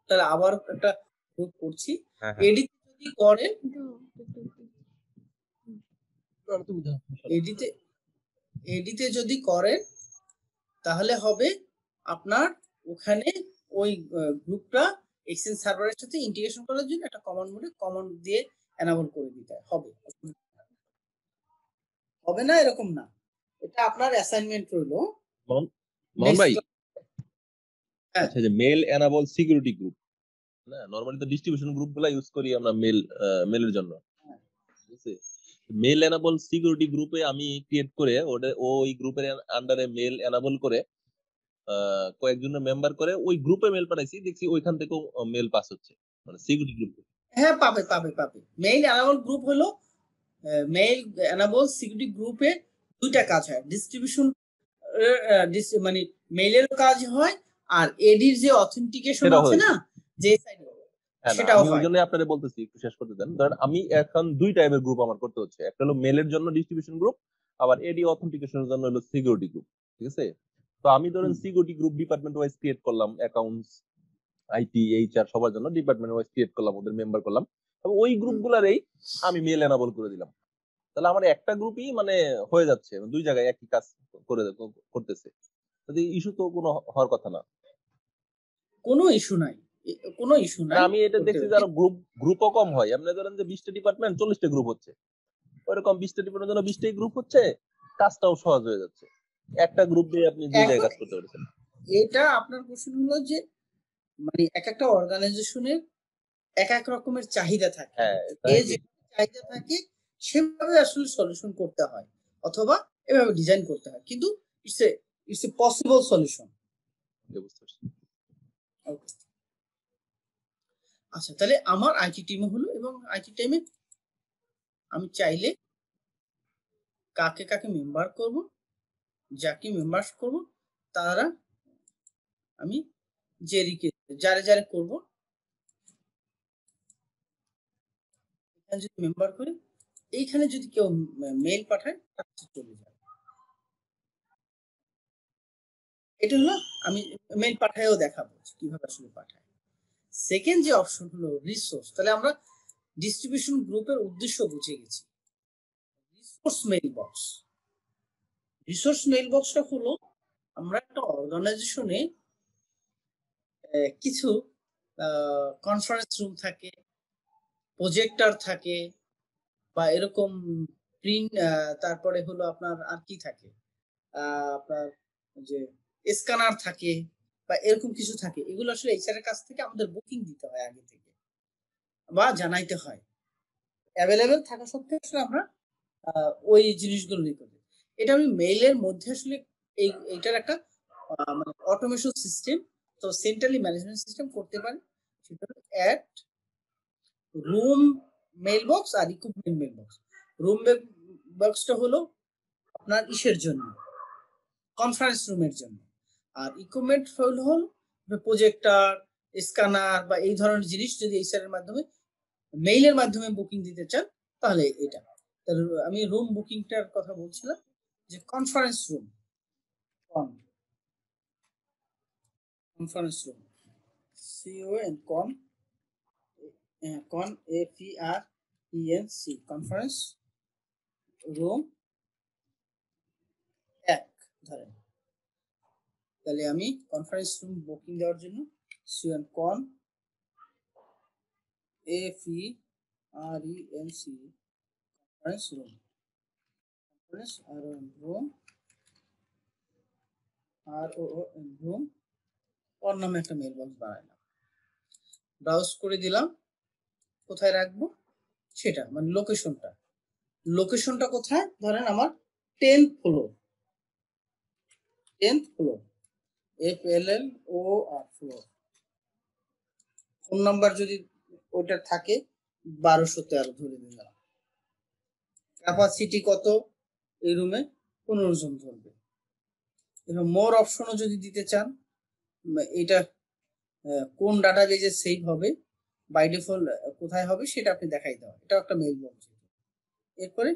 তাহলে আবার একটা গ্রুপ করছি। হ্যাঁ এডিট যদি করেন এডিতে যদি করেন তাহলে হবে আপনার ওখানে ওই গ্রুপটা এক্সচেঞ্জ সার্ভারের সাথে ইন্টিগ্রেশন করার জন্য একটা কমন মোডে কমন দিয়ে এনাবল করে দিতে হবে। হবে না এরকম না, এটা আপনার অ্যাসাইনমেন্ট রইলো। মোহন ভাই, আচ্ছা যে মেল এনাবল সিকিউরিটি গ্রুপ না, নরমালি তো ডিস্ট্রিবিউশন গ্রুপগুলো ইউজ করি আমরা মেলের জন্য, ঠিক আছে? মেল এনাবল সিকিউরিটি গ্রুপে আমি ক্রিয়েট করে ওই গ্রুপের আন্ডারে মেল এনাবল করে কয়েকজনের মেম্বার করে ওই গ্রুপে মেল পাঠাইছি, দেখছি ওইখান থেকেও মেল পাস হচ্ছে, মানে সিকিউরিটি গ্রুপ। হ্যাঁ পাবে পাবে পাবে। মেইল এনাবল গ্রুপ হলো মেইল এনাবল সিকিউরিটি গ্রুপে দুইটা কাজ হয়, ডিস্ট্রিবিউশন মানে মেইলের কাজ হয় আর এডির যে অথেন্টিকেশন আছে না যে সাইডে সেটাও আমি ওই হয়। জন্য আপনাদের বলতেছি একটু শেষ করতে দেন। ধরেন আমি এখন দুই টাইপের গ্রুপ আমার করতে হচ্ছে, একটা হলো মেলের জন্য ডিস্ট্রিবিউশন গ্রুপ, আবার এডি অথেন্টিকেশনের জন্য হলো সিকিউরিটি গ্রুপ, ঠিক আছে? তো আমি ধরেন security group department wise create করলাম, অ্যাকাউন্টস, আইটি, এইচআর সবার জন্য ডিপার্টমেন্ট ওয়াইজ ক্রিয়েট করলাম, ওদের মেম্বার করলাম, এবং ওই গ্রুপগুলোরই আমি মেল এনাবল করে দিলাম। তাহলে আমার একটা গ্রুপই মানে হয়ে যাচ্ছে, দুই জায়গায় একই কাজ করতেছে। ইস্যু তো কোনো হওয়ার কথা না। কোনো ইস্যু নাই, কোনো ইস্যু নাই। আমি এটা দেখছি যে আরো গ্রুপও কম হয়। আপনি ধরেন যে 20টা ডিপার্টমেন্ট 40টা গ্রুপ হচ্ছে, ওইরকম 20টা ডিপার্টমেন্টের জন্য 20টাই গ্রুপ হচ্ছে, কাজটাও সহজ হয়ে যাচ্ছে। একটা গ্রুপ দিয়ে আপনি দুই জায়গায় কাজ করতে পারছেন। এটা আপনার প্রশ্ন হলো যে মানে এক একটা অর্গানাইজেশনের এক এক রকমের চাহিদা থাকে, যে চাহিদা থাকে সেভাবে আসলে সলিউশন করতে হয় অথবা এভাবে ডিজাইন করতে হয়, কিন্তু ইটস এ পসিবল সলিউশন। আচ্ছা তাহলে আমার আইটি টিমে হলো, এবং আইটি টিমে আমি চাইলে কাকে কাকে মেম্বার করব, যাকে মেম্বার করব তারা আমি জেরিকে যারে যারে করব এখানে যদি মেম্বার করি, এইখানে যদি কেউ মেল পাঠায় তাহলে চলে যাবে। এটা হলো আমি মেল পাঠায়ও দেখাবো কিভাবে আসলে পাঠায়। সেকেন্ড যে অপশন হলো রিসোর্স, তাহলে আমরা ডিস্ট্রিবিউশন গ্রুপের উদ্দেশ্য বুঝে গেছি। Resource mail box, resource mail বক্সটা হলো আমরা একটা অর্গানাইজেশনে কিছু কনফারেন্স রুম থাকে, প্রজেক্টর থাকে, বা এরকম প্রিন্ট, তারপরে হলো আপনার আর কি থাকে, আপনার যে স্ক্যানার থাকে বা এরকম কিছু থাকে, এগুলো আসলে এইচআর এর কাছ থেকে আমাদের বুকিং দিতে হয় আগে থেকে বা জানাইতে হয়। অ্যাভেলেবেল থাকা সত্ত্বেও আসলে আমরা ওই জিনিসগুলো নিয়ে করি। এটা আমি মেইলের মধ্যে আসলে এইটার একটা মানে অটোমেশন সিস্টেম, তো সেন্ট্রালি ম্যানেজমেন্ট সিস্টেম করতে পারি। সেটা অ্যাড রুম মেইল বক্স আর ইকুইপমেন্ট মেইল বক্স। রুম বক্সটা হলো আপনার ইসের জন্য, কনফারেন্স রুমের জন্য, আর ইকুইপমেন্ট হলো প্রজেক্টর, স্ক্যানার বা এই ধরনের জিনিস যদি এইচআর এর মাধ্যমে মেইলের মাধ্যমে বুকিং দিতে চান তাহলে এটা। তাহলে আমি রুম বুকিংটার কথা বলছিলাম যে conference room, conference room CON কন FERENC কনফারেন্স রুম এক ধরেন। তাহলে আমি কনফারেন্স রুম বুকিং দেওয়ার জন্য কন FERENC conference room, conference room room ওর নামে একটা মেল বক্স বানাইলাম, ব্রাউজ করে দিলাম। কোথায় রাখবো সেটা মানে লোকেশনটা, লোকেশনটা কোথায়, ধরেন আমার 10th floor, 10th floor FLLOR floor. Phone number যদি ওইটা থাকে 1213 ধরে দিলাম। ক্যাপাসিটি কত, এই রুমে 15 জন ধরবে। এবার মোর অপশনও যদি দিতে চান, এটা কোন ডাটাবেজে সেভ হবে, বাই ডিফল্ট কোথায় হবে সেটা আপনি দেখাই দেওয়া, এটা একটা মেইল বক্স। এরপরে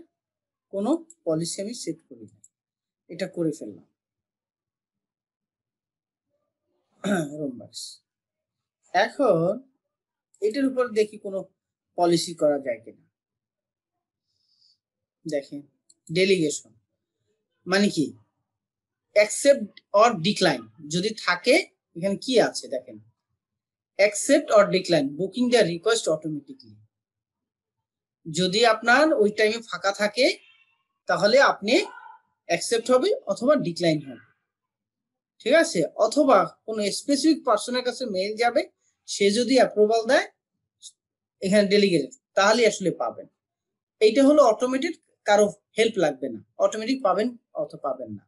কোনো পলিসি আমি সেট করি না, এটা করে ফেললাম রুম বক্স। এখন এটার উপর দেখি কোনো পলিসি করা যায় কিনা। দেখেন ডেলিগেশন মানে কি, অ্যাকসেপ্ট অর ডিক্লাইন যদি থাকে, এখানে কি আছে দেখেন, accept or decline booking the request automatically. যদি আপনার ওই টাইমে ফাঁকা থাকে তাহলে আপনি অ্যাকসেপ্ট হবে অথবা ডিক্লাইন হবে, ঠিক আছে। অথবা কোনো স্পেসিফিক পার্সনের কাছে মেইল যাবে, সে যদি অ্যাপ্রুভাল দেয় এখানে ডেলিগেট, তাহলে আসলে পাবেন। এইটা হলো অটোমেটেড, কারো হেল্প লাগবে না, অটোমেটিক পাবেন অথবা পাবেন না।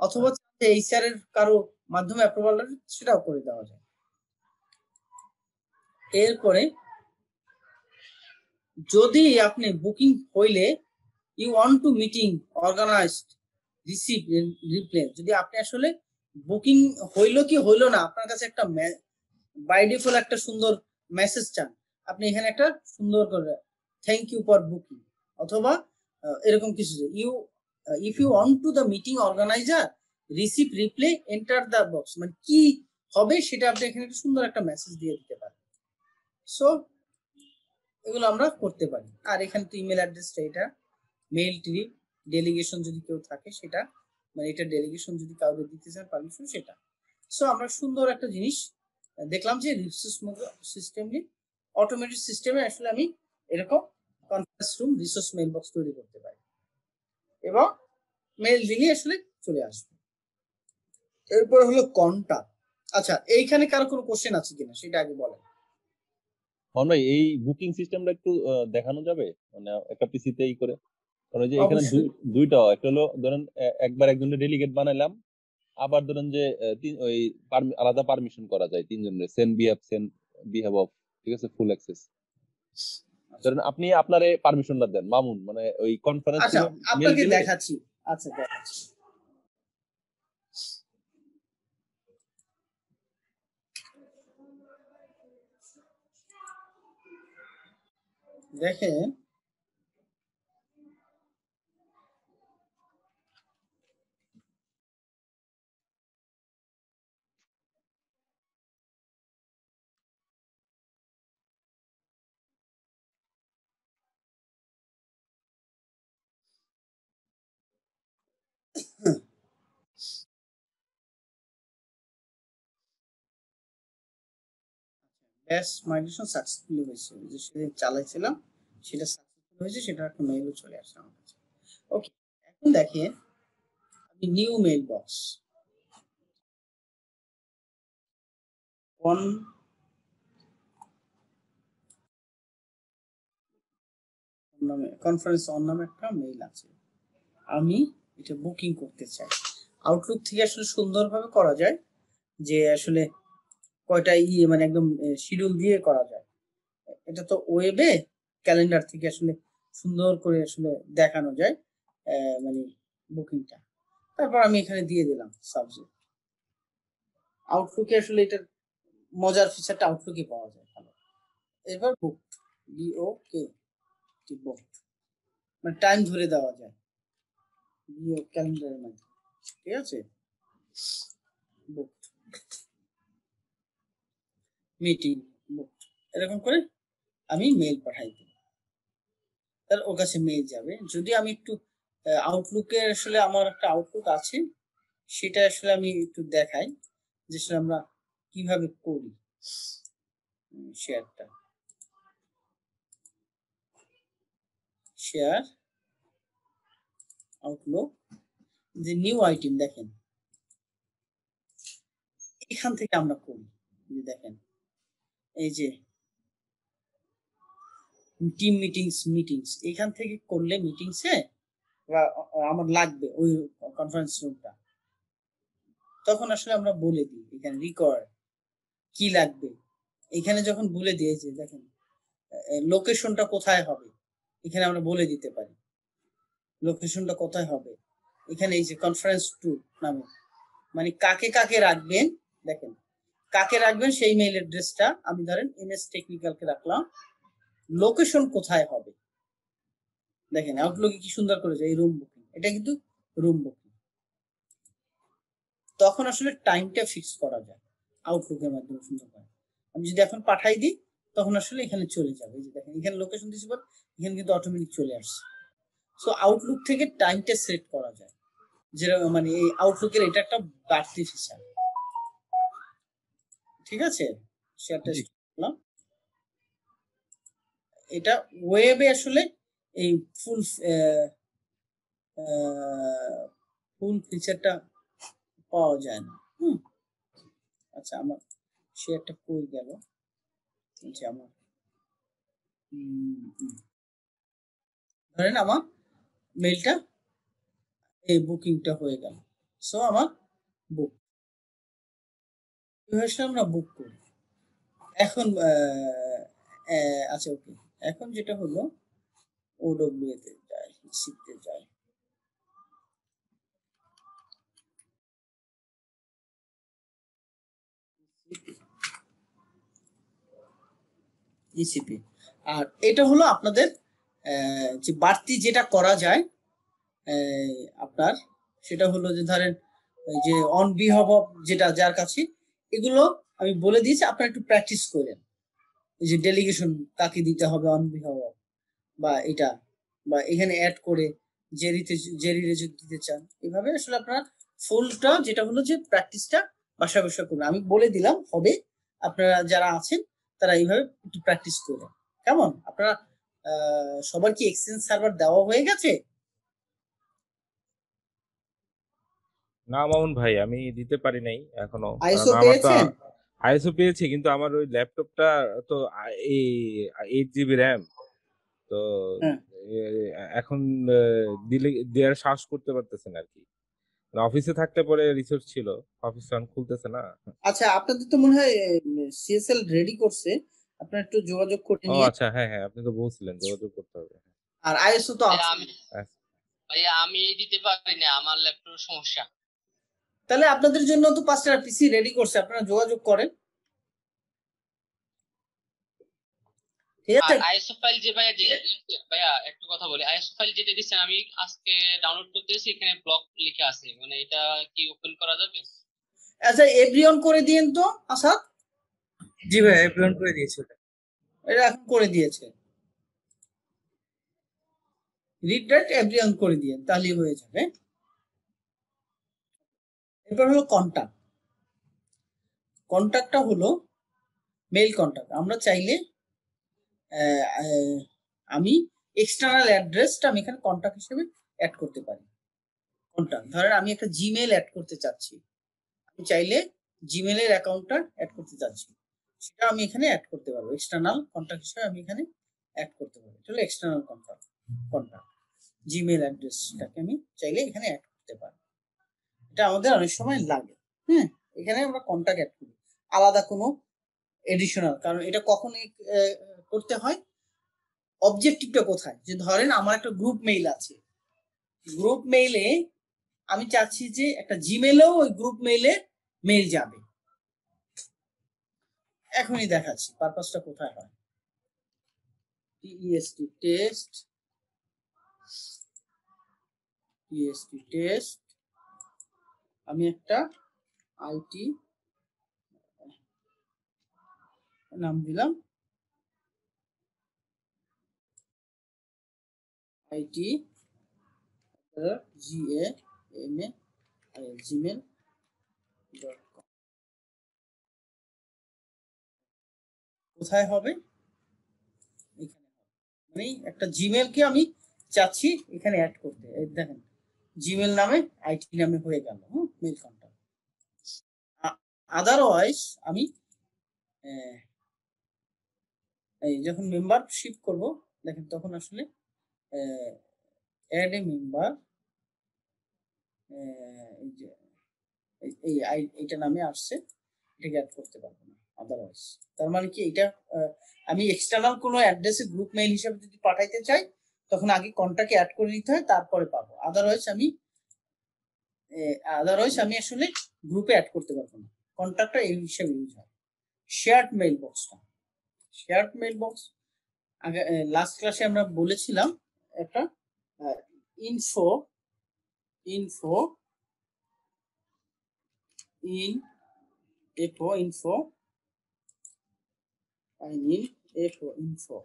অথবা এইচআর এর কারো মাধ্যমে অ্যাপ্রুভাল সেটাও করে দেওয়া যায়। এরপরে যদি আপনি বুকিং হইলে you want to meeting organized receive reply, যদি আপনি আসলে বুকিং হইলো কি হইলো না, আপনার কাছে একটা বাই ডিফল্ট একটা সুন্দর মেসেজ চান, আপনি এখানে একটা সুন্দর করে থ্যাংক ইউ ফর বুকিং অথবা এরকম কিছু, you if you want to the meeting organizer receive reply enter the box, মানে কি হবে সেটা আপনি এখানে একটা সুন্দর একটা মেসেজ দিয়ে দিতে পারেন। সো এগুলো আমরা করতে পারি। আর এখানে তো ইমেল অ্যাড্রেসটা, এটা মেইল টিভি ডেলিগেশন যদি কেউ থাকে সেটা, মানে এটা ডেলিগেশন যদি কাউকে দিতে চান পারমিশন সেটা। সো আমরা সুন্দর একটা জিনিস দেখলাম যে রিসোর্স সিস্টেমলি অটোমেটেড সিস্টেমে আসলে আমি এরকম conference room resource mail box তৈরি করতে পারি এবং মেইল দিলে আসলে চলে আসবে। এরপর হলো কন্টাক্ট। আচ্ছা, এইখানে কারো কোনো কোশ্চেন আছে কিনা সেটা আগে বলেন। ভাই এই বুকিং সিস্টেমটা একটু দেখানো যাবে, মানে একটা পিসিতে ই করে? কারণ যে এখানে অবশ্যই। দুইটা, একটা হলো ধরেন একবার একজনের ডেলিগেট বানাইলাম, আবার ধরেন যে ওই আলাদা পারমিশন করা যায় তিনজনের, সেন বিহেভ অফ, ঠিক আছে, ফুল অ্যাক্সেস। ধরেন আপনি আপনারে পারমিশনটা দেন মামুন, মানে ওই কনফারেন্স আচ্ছা, রুমে মেল আপনাকে গেলে। দেখাচ্ছি। আচ্ছা দেখাচ্ছি, দেখেন ব্যাস মাইগ্রেশন সাকসেসফুলি হয়েছে, যে সেদিন চালাইছিলাম সেটা সাকসেসফুল হয়েছে, সেটা একটা মেইলও চলে আসছে আমার কাছে। ওকে, এখন দেখেন আমি নিউ মেইল বক্স অন নামে, কনফারেন্স অন নামে একটা মেইল আছে, আমি এটা বুকিং করতে চাই। আউটলুক থেকে আসলে সুন্দরভাবে করা যায় যে আসলে কয়টা মানে একদম শিডিউল দিয়ে করা যায়। এটা তো ওয়েবে ক্যালেন্ডার থেকে আসলে সুন্দর করে আসলে দেখানো যায় মানে বুকিংটা। তারপর আমি এখানে দিয়ে দিলাম সাবজেক্ট। আউটলুকে আসলে এটার মজার ফিচারটা আউটলুকে পাওয়া যায় ভালো। এবার বুকড, বিওকে, বুকড মানে টাইম ধরে দেওয়া যায় বিও ক্যালেন্ডারের মাধ্যমে, ঠিক আছে। বুকড মিটিং, বুকড, এরকম করে আমি মেইল পাঠাই দিই, তাহলে ওর কাছে মেইল যাবে। যদি আমি একটু আউটলুকে আসলে আমার একটা আউটলুক আছে, সেটা আসলে আমি একটু দেখাই যে আসলে আমরা কিভাবে করি শেয়ারটা। শেয়ার আউটলুক, যে নিউ আইটেম দেখেন এখান থেকে আমরা করি, যে দেখেন এই যে টিম মিটিংস এখান থেকে করলে মিটিংসে আমার লাগবে ওই কনফারেন্স রুমটা, তখন আসলে আমরা বলে দিই এখানে রিকোয়ার্ড কি লাগবে। এখানে যখন বলে দিয়ে যে দেখেন লোকেশনটা কোথায় হবে, এখানে আমরা বলে দিতে পারি লোকেশনটা কোথায় হবে। এখানে এই যে কনফারেন্স টু নামে, মানে কাকে কাকে রাখবেন, দেখেন কাকে রাখবেন সেই মেইল অ্যাড্রেসটা আমি ধরেন এমএস টেকনিক্যালকে রাখলাম, লোকেশন কোথায় হবে দেখেন আউটলুকে কি সুন্দর করেছে, এই রুম বুকিং, এটা কিন্তু রুম বুকিং। তখন আসলে টাইমটা ফিক্স করা যায় আউটলুকের মাধ্যমে সুন্দর করে। আমি যদি এখন পাঠাই দিই তখন আসলে এখানে চলে যাবে। এই যে দেখেন এখানে লোকেশন দিয়েছি পর এখানে কিন্তু অটোমেটিক চলে আসছে। সো আউটলুক থেকে টাইমটা সেট করা যায়, যেরকম মানে এই আউটলুকের এটা একটা বাড়তি ফিচার। ঠিক আছে, শেয়ারটা জি। করলাম। এটা ওয়েবে আসলে এই ফুল ফুল ফিচারটা পাওয়া যায় না। আচ্ছা, আমার শেয়ারটা কই গেল? যে আমার ধরেন আমার মেইলটা এই বুকিংটা হয়ে গেল। সো আমার বুক কিভাবে আমরা বুক করি এখন। আচ্ছা, ওকে। এখন যেটা হলো ওডব্লিউ তে যাই, শিখতে যাই। ইসিপি। আর এটা হলো আপনাদের যে বাড়তি যেটা করা যায় আপনার, সেটা হলো যে ধরেন যে অন বিহাফ অফ যেটা যার কাছে, এগুলো আমি বলে দিয়েছি, আপনারা একটু প্র্যাকটিস করেন। এই যে ডেলিগেশন কাকে দিতে হবে অন বিহাফ অফ, বা এটা, বা এখানে অ্যাড করে জেরিরে যদি দিতে চান, এভাবে আসলে আপনারা ফুলটা যেটা হলো যে প্র্যাকটিসটা বাসা বাসা করুন। আমি বলে দিলাম হবে, আপনারা যারা আছেন তারা এইভাবে একটু প্র্যাকটিস করবেন। কেমন আপনারা সবার কি এক্সচেঞ্জ সার্ভার দেওয়া হয়ে গেছে? না মামুন ভাই, আমি দিতে পারি নাই এখনো, কারণ আইএসও আমার তো পেয়েছেন? আইএসও পেয়েছি, কিন্তু আমার ওই ল্যাপটপটা তো এই 8 GB র্যাম তো হ্যাঁ। এখন দিলে দেওয়ার সাহস করতে পারতেছে না আর কি। অফিসে থাকলে পরে রিসোর্স ছিল, অফিস এখন খুলতেছে না। আচ্ছা, আপনাদের তো মনে হয় সিএসএল রেডি করছে, আপনারা একটু যোগাযোগ করে ও নিয়ে। আচ্ছা, হ্যাঁ হ্যাঁ, আপনি তো বলছিলেন যোগাযোগ করতে হবে। আর আইএসও তো আছে। আচ্ছা। ভাইয়া আমি দিতে পারি না, আমার ল্যাপটপের সমস্যা। তাহলে আপনাদের জন্য তো 5টা পিসি রেডি করছে, আপনারা যোগাযোগ করেন। ঠিক আর আছে। আইএসও ফাইল যে ভাইয়া একটু কথা বলি, আইএসও ফাইল যেটা দিচ্ছেন আমি আজকে ডাউনলোড করতেছি, এখানে ব্লক লিখে আছে, মানে এটা কি ওপেন করা যাবে? আচ্ছা, এভরিওন করে দিয়েন তো আসাদ। জি ভাই, এপ্রিল করে দিয়েছি ওটা। এটা এখন করে দিয়েছে। রিড রাইট এভরিওন করে দিয়েন, তাহলেই হয়ে যাবে। এরপর হলো কন্টাক্ট। কন্টাক্টটা হলো মেইল কন্টাক্ট। আমরা চাইলে আমি এক্সটার্নাল অ্যাড্রেসটা আমি এখানে কন্টাক্ট হিসেবে অ্যাড করতে পারি। কন্টাক্ট ধরেন আমি একটা জিমেইল অ্যাড করতে চাচ্ছি, আমি চাইলে জিমেইলের অ্যাকাউন্টটা অ্যাড করতে চাচ্ছি, সেটা আমি এখানে অ্যাড করতে পারবো। এক্সটার্নাল কন্টাক্ট হিসেবে আমি এখানে অ্যাড করতে পারবো। তাহলে এক্সটার্নাল কন্টাক্ট জিমেইল অ্যাড্রেসটাকে আমি চাইলে এখানে অ্যাড করতে পারি। এটা আমাদের অনেক সময় লাগে। এখানে আমরা কন্টাক্ট অ্যাড করি, আলাদা কোনো এডিশনাল। কারণ এটা কখন করতে হয়, অবজেক্টিভটা কোথায়, যে ধরেন আমার একটা গ্রুপ মেইল আছে, গ্রুপ মেইলে আমি চাচ্ছি যে একটা জিমেইলেও ওই গ্রুপ মেইলে মেইল যাবে। এখনই দেখাচ্ছি পারপাসটা কোথায় হয়। টিএসটি টেস্ট, টিএসটি টেস্ট, আমি একটা আইটি নাম দিলাম, আইটি gmail.com। কোথায় হবে? এখানে হবে। মানে একটা জিমেলকে আমি চাচ্ছি এখানে অ্যাড করতে। এই দেখেন জিমেল নামে আইটি নামে হয়ে গেল মেল কন্টাক্ট। আদারওয়াইজ আমি এই যখন মেম্বারশিপ করব, দেখেন তখন আসলে অ্যাড এ মেম্বার, এই যে এইটা নামে আসছে, এটাকে অ্যাড করতে পারবো না আদারওয়াইজ। তার মানে কি এটা আমি এক্সটার্নাল কোনো অ্যাড্রেসে গ্রুপ মেইল হিসেবে যদি পাঠাইতে চাই, তখন আগে কন্টাক্টে অ্যাড করে নিতে হয়, তারপরে পাবো। আদারওয়াইজ আমি আসলে গ্রুপে অ্যাড করতে পারবো না। কন্টাক্টটা এই হিসেবে ইউজ হয়। শেয়ার্ড মেইল বক্সটা, শেয়ার্ড মেইল বক্স আগে লাস্ট ক্লাসে আমরা বলেছিলাম একটা info info I need info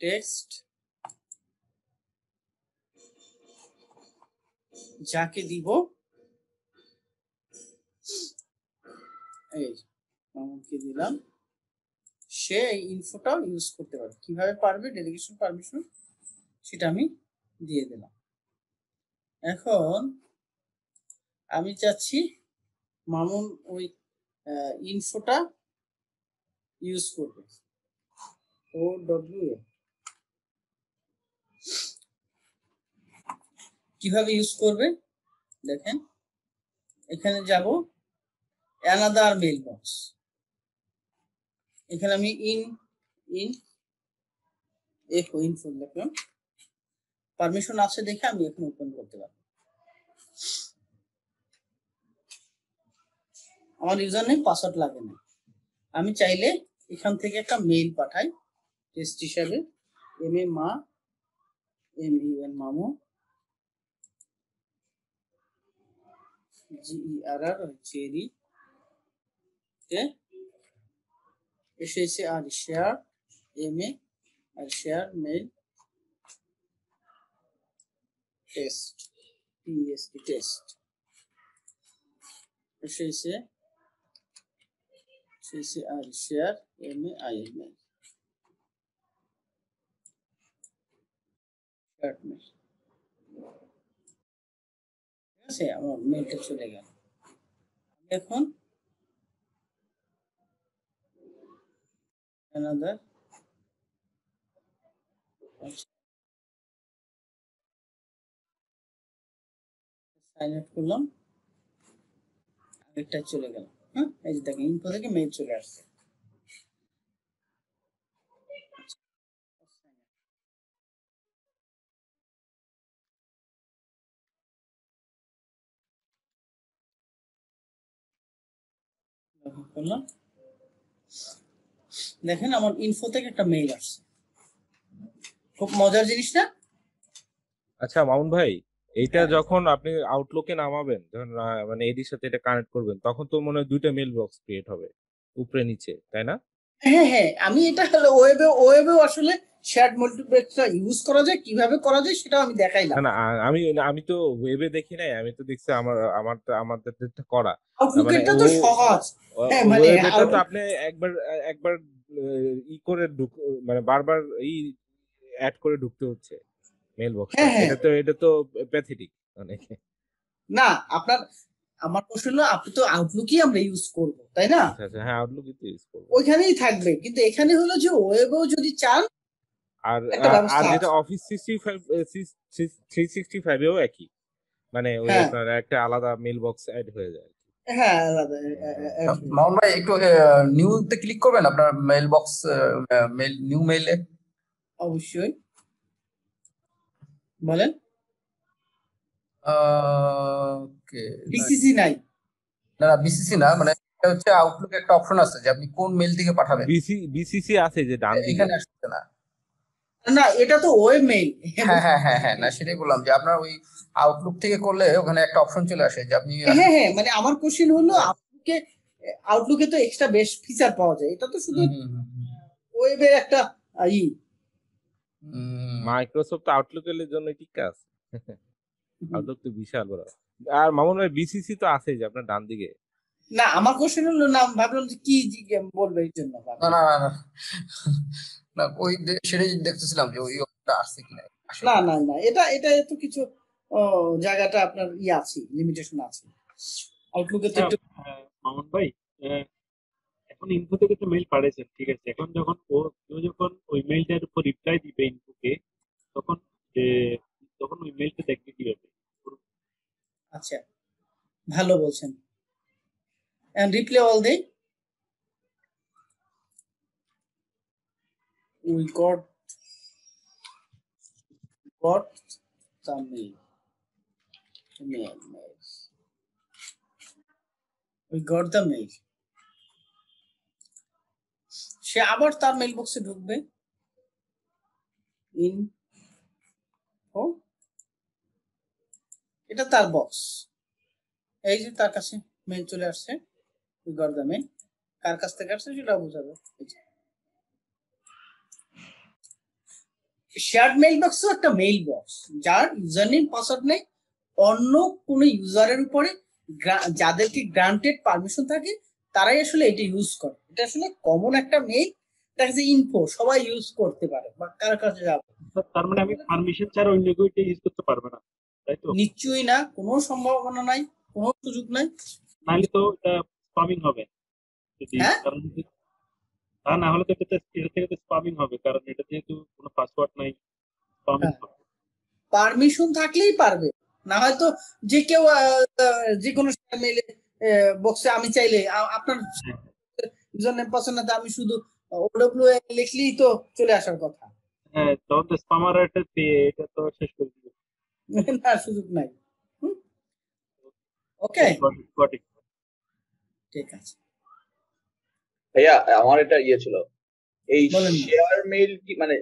text যাকে দিব এই আমাকে দিলাম, সে এই ইনফোটাও ইউজ করতে পারবে। কিভাবে পারবে, ডেলিগেশন পারমিশন সেটা আমি দিয়ে দিলাম। এখন আমি চাচ্ছি মামুন ওই ইনফোটা ইউজ করবে। OWA কিভাবে ইউজ করবে দেখেন, এখানে যাব অ্যানাদার মেইল বক্স, এখানে আমি ইনফো লিখলাম, পারমিশন আছে দেখে আমি এখন ওপেন করতে পারবো। আমার ইউজার নেম পাসওয়ার্ড লাগে না, আমি চাইলে এখান থেকে একটা মেইল পাঠাই টেস্ট হিসাবে মামু GERR চেরি এসেছে আর শেয়ার আর শেয়ার মেইল টেস্ট টেস্ট এসেছে আর শেয়ার মেইল ঠিক আছে, আমার মেইলটা চলে গেল। এখন another সাইন আপ করলাম, আরেকটা চলে গেল। হ্যাঁ, এই যে দেখেন ইনফো থেকে মেইল চলে আসছে। করলাম, দেখেন আমার ইনফো থেকে একটা মেইল আসছে। খুব মজার জিনিস না? আচ্ছা মামুন ভাই, এইটা হ্যাঁ। যখন আপনি আউটলুকে নামাবেন, যখন মানে এডির সাথে এটা কানেক্ট করবেন, তখন তো মনে হয় দুইটা মেল বক্স ক্রিয়েট হবে, উপরে নিচে, তাই না? হ্যাঁ, আমি এটা হলো ওয়েবেও আসলে শেয়ার্ড মাল্টিপ্লেক্সটা ইউজ করা যায়, কিভাবে করা যায় সেটা আমি না দেখাইলাম। না আমি আমি তো ওয়েবে দেখি নাই, আমি তো দেখছি আমাদের করা। মানে আউটলুকেরটা তো সহজ। হ্যাঁ, মানে ওয়েবেটা তো আউটলুক আপনি একবার একবার ই করে মানে বারবার অ্যাড করে ঢুকতে হচ্ছে মেল বক্সটা। হ্যাঁ, এটা তো প্যাথেটিক মানে। না আপনার, আমার প্রশ্ন হলো আপনি তো আউটলুকই আমরা ইউজ করব, তাই না? আচ্ছা আচ্ছা, হ্যাঁ আউটলুকই তো ইউজ করবো। ওইখানেই থাকবে, কিন্তু এখানে হলো যে ওয়েবেও যদি চান আর একটা ব্যবস্থা যেটা আছে। অফিস 365 এও একই, মানে ওই হ্যাঁ, আপনার একটা আলাদা মেল বক্স অ্যাড হয়ে যায়। হ্যাঁ, আলাদা মামুন ভাই একটু নিউতে ক্লিক করবেন আপনার মেইল বক্স, নিউ মেইলে। অবশ্যই বলেন। ওকে, BCC নাই? না না বিসিসি না, মানে এটা হচ্ছে আউটলুক একটা অপশন আছে যে আপনি কোন মেইল থেকে পাঠাবেন, বিসিসি আছে যে ডান দিকে। এখানে আসছে না। না, এটা তো ওয়েব মেইল। হ্যাঁ, না সেটাই বললাম যে আপনার ওই আউটলুক থেকে করলে ওখানে একটা অপশন চলে আসে যে আপনি হ্যাঁ, মানে আমার কোশ্চেন হলো আউটলুকে তো এক্সট্রা বেশ ফিচার পাওয়া যায়, এটা তো শুধু ওয়েবের একটা ই। মাইক্রোসফট আউটলুকের জন্য ঠিক আছে। আউটলুক তো বিশাল বড়। আর মামুন ভাই বিসিসি তো আছে যে আপনার ডান দিকে। না, আমার কোশ্চেন হলো, না ভাবলাম যে কি বলবে এই জন্য না না না না, না ওই সেটাই দেখতেছিলাম যে ওই অপশনটা আসছে কিনা আসে। না, এটা তো কিছু জায়গাটা আপনার ই আছে, লিমিটেশন আছে। আউটলুকে তো একটু মামুন ভাই, আহ, এখন ইনফো থেকে তো মেইল পাঠিয়েছেন, ঠিক আছে। এখন যখন কেউ যখন ওই মেইলটার উপর রিপ্লাই দিবে ইনফোকে, তখন তখন ওই মেইলটা দেখবে কিভাবে? আচ্ছা, ভালো বলছেন। এন্ড রিপ্লাই অল দেই, we got the mail. We got the mail. সে আবার তার মেইল বক্সে ঢুকবে, এটা তার বক্স, এই যে তার কাছে মেইল চলে আসছে, we got the mail কার কাছ থেকে আসছে সেটা বোঝাবে শেয়ার্ড মেইল বক্স একটা মেইল বক্স যার ইউজার নেম পাসওয়ার্ড নেই অন্য কোনো ইউজারের উপরে যাদেরকে গ্রান্টেড পারমিশন থাকে তারাই আসলে এটা ইউজ করে এটা আসলে কমন একটা মেইল দেখা যায় ইনফো সবাই ইউজ করতে পারে বা কার কাছে যাবে তার মানে আমি পারমিশন ছাড়া অন্য কেউ এটা ইউজ করতে পারবে না তাই তো নিশ্চয়ই না কোনো সম্ভাবনা নাই কোনো সুযোগ নাই নাহলে তো এটা স্পামিং হবে যদি হ্যাঁ কারণ তা না হলে তো এটা থেকে তো স্পামিং হবে কারণ এটা যেহেতু কোনো পাসওয়ার্ড নাই স্পামিং হবে পারমিশন থাকলেই পারবে না হয়তো যে কেউ যে কোনো মেইলে বক্সে আমি চাইলে আপনার ইউজার নেম পাসওয়ার্ড না আমি শুধু ওডব্লিউ লিখলেই তো চলে আসার কথা হ্যাঁ তখন তো স্পামার এটা তো শেষ করে দিবে না সুযোগ নাই ওকে ঠিক আছে ভাইয়া আমার এটা ছিল এই বলেন না। শেয়ার মেইল কি মানে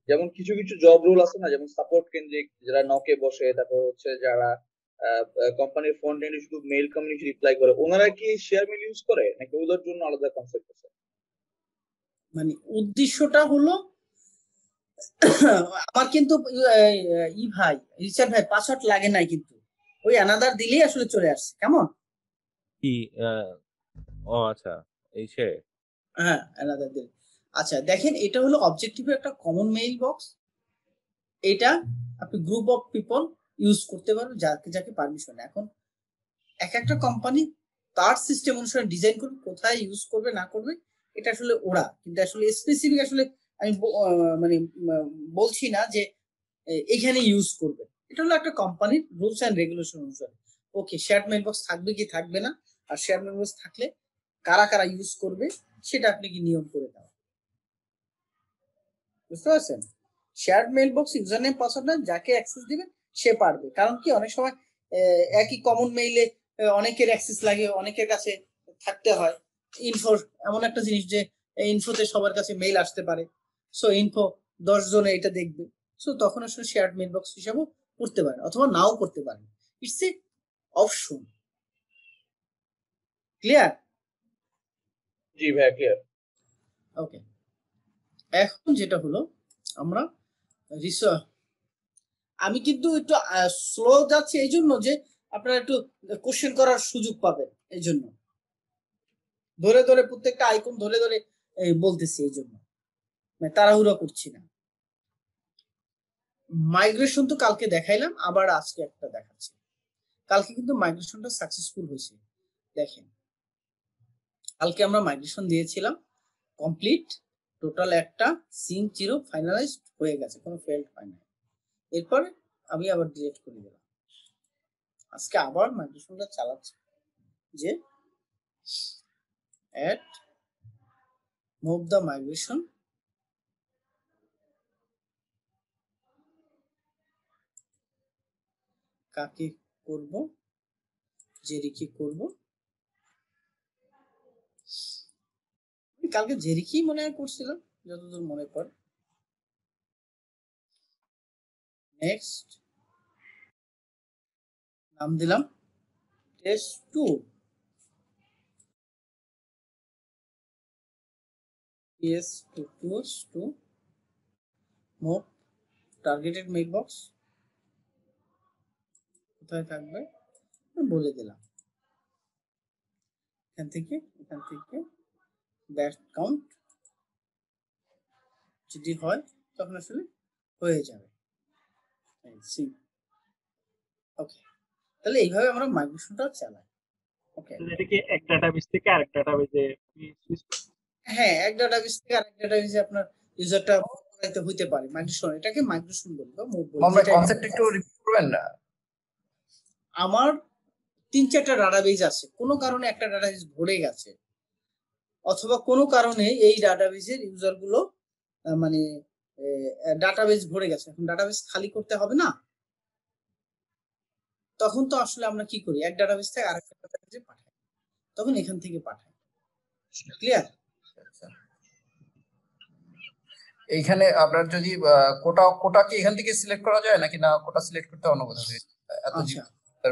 যেমন কিছু কিছু জব রোল আছে না যেমন সাপোর্ট কেন্দ্রিক যারা নকে বসে তারপর হচ্ছে যারা কোম্পানির ফ্রন্ট এন্ডে শুধু মেইল কমিউনিটি রিপ্লাই করে ওনারা কি শেয়ার মেইল ইউজ করে নাকি ওদের জন্য আলাদা কনসেপ্ট আছে মানে উদ্দেশ্যটা হলো আমার কিন্তু ভাই রিচার্ড ভাই পাসওয়ার্ড লাগে নাই কিন্তু ওই অ্যানাদার দিলেই আসলে চলে আসছে কেমন কি ও আচ্ছা এই সে হ্যাঁ অ্যানাদার দিলে আচ্ছা দেখেন এটা হলো অবজেক্টিভ একটা কমন মেইল বক্স এটা আপনি গ্রুপ অফ পিপল ইউজ করতে পারবেন যাকে যাকে পারমিশন এখন এক একটা কোম্পানি তার সিস্টেম অনুসারে ডিজাইন করবে কোথায় ইউজ করবে না করবে এটা আসলে ওরা কিন্তু আসলে স্পেসিফিক আসলে আমি মানে বলছি না যে এখানে ইউজ করবে এটা হলো একটা কোম্পানির রুলস এন্ড রেগুলেশন অনুসারে ওকে শেয়ার্ড মেইল বক্স থাকবে কি থাকবে না আর শেয়ার্ড মেইল বক্স থাকলে কারা কারা ইউজ করবে সেটা আপনি কি নিয়ম করে দাও বুঝতে পারছেন shared mail box user name password না যাকে অ্যাক্সেস দিবেন সে পারবে কারণ কি অনেক সময় একই কমন মেইলে অনেকের অ্যাক্সেস লাগে অনেকের কাছে থাকতে হয় ইনফো এমন একটা জিনিস যে ইনফোতে সবার কাছে মেইল আসতে পারে সো ইনফো 10 জনে এটা দেখবে সো তখন আসলে শেয়ার্ড মেইল বক্স হিসাবে করতে পারেন অথবা নাও করতে পারেন ইটস এ অপশন ক্লিয়ার জি ভাই ক্লিয়ার ওকে এখন যেটা হলো আমরা আমি কিন্তু একটু স্লো যাচ্ছি এই জন্য যে আপনারা একটু কোশ্চেন করার সুযোগ পাবেন এই জন্য ধরে ধরে প্রত্যেকটা আইকন ধরে ধরে বলতেছি এই জন্য মানে তাড়াহুড়া করছি না মাইগ্রেশন তো কালকে দেখাইলাম আবার আজকে একটা দেখাচ্ছি কালকে কিন্তু মাইগ্রেশনটা সাকসেসফুল হয়েছে দেখেন কালকে আমরা মাইগ্রেশন দিয়েছিলাম কমপ্লিট টোটাল একটা সিঙ্ক জিরো ফাইনালাইজড হয়ে গেছে কোনো ফেল্ড হয় না এরপরে আমি আবার ডিলিট করে দিলাম আজকে আবার মাইগ্রেশনটা চালাচ্ছি যে add move the migration কাকে করব জেরিকে করব কালকে জেরিকি মনে হয় করছিলাম যতদূর মনে পড়ে নেক্সট নাম দিলাম test 2 to move targeted mailbox কোথায় থাকবে বলে দিলাম এখান থেকে ব্যাট কাউন্ট যদি হয় তখন আসলে হয়ে যাবে ওকে তাহলে এইভাবে আমরা মাইগ্রেশনটা চালাই ওকে এটা কি এক ডাটাবেস থেকে আরেক ডাটাবেসে হ্যাঁ এক ডাটাবেস থেকে আরেক ডাটাবেসে আপনার ইউজারটা মুভ করাইতে হইতে পারে মাইগ্রেশন এটাকে মাইগ্রেশন বলবো মুভ বলবো আমরা কনসেপ্ট একটু রিপিট করবেন না আমার 3-4টা ডাটাবেস আছে কোনো কারণে একটা ডাটাবেস ভরে গেছে অথবা কোনো কারণে এই ডাটাবেসের ইউজার গুলো মানে ডাটাবেস ভরে গেছে এখন ডাটাবেস খালি করতে হবে না তখন তো আসলে আমরা কি করি এক ডাটাবেস থেকে আরেকটা ডাটাবেসে পাঠাই তখন এখান থেকে পাঠাই ক্লিয়ার এইখানে আপনার যদি কোটা কি এখান থেকে সিলেক্ট করা যায় নাকি না কোটা সিলেক্ট করতে অন্য কোথাও এত আচ্ছা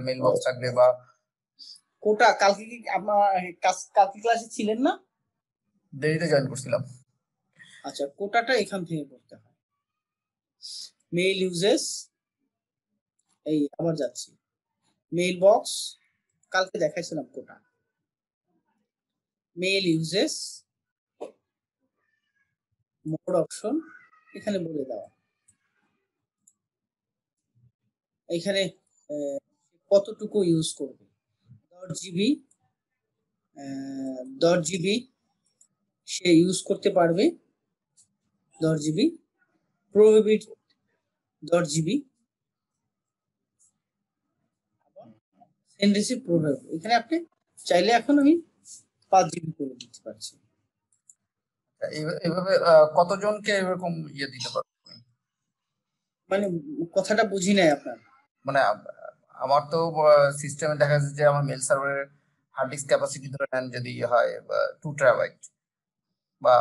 মেইল বক্স থাকবে বা কোটা কালকে কি আপনার কালকে ক্লাসে ছিলেন না? দেরিতে জয়েন করছিলাম। আচ্ছা, কোটাটা এখান থেকে করতে হয়। মেইল ইউজেস, এই আবার যাচ্ছি মেইল বক্স, কালকে দেখাইছিলাম কোটা। মেইল ইউজেস, মোড অপশন এখানে বলে দেওয়া, এখানে কতটুকু ইউজ করবে, 10 জিবি 10 জিবি সে ইউজ করতে পারবে, 10 জিবি প্রোহিবিট 10 জিবি, সেন্ড রিসিভ প্রোহিবিট। এখানে আপনি চাইলে এখন আমি 5 জিবি করে দিতে পারছি। এইভাবে কতজনকে এরকম ইয়ে দিতে পারবো? মানে কথাটা বুঝি নাই আপনার। মানে আমার তো সিস্টেমে দেখা যাচ্ছে যে আমার মেল সার্ভারের হার্ড ডিস্ক ক্যাপাসিটি ধরে নেন যদি হয় 2 টেরাবাইট বা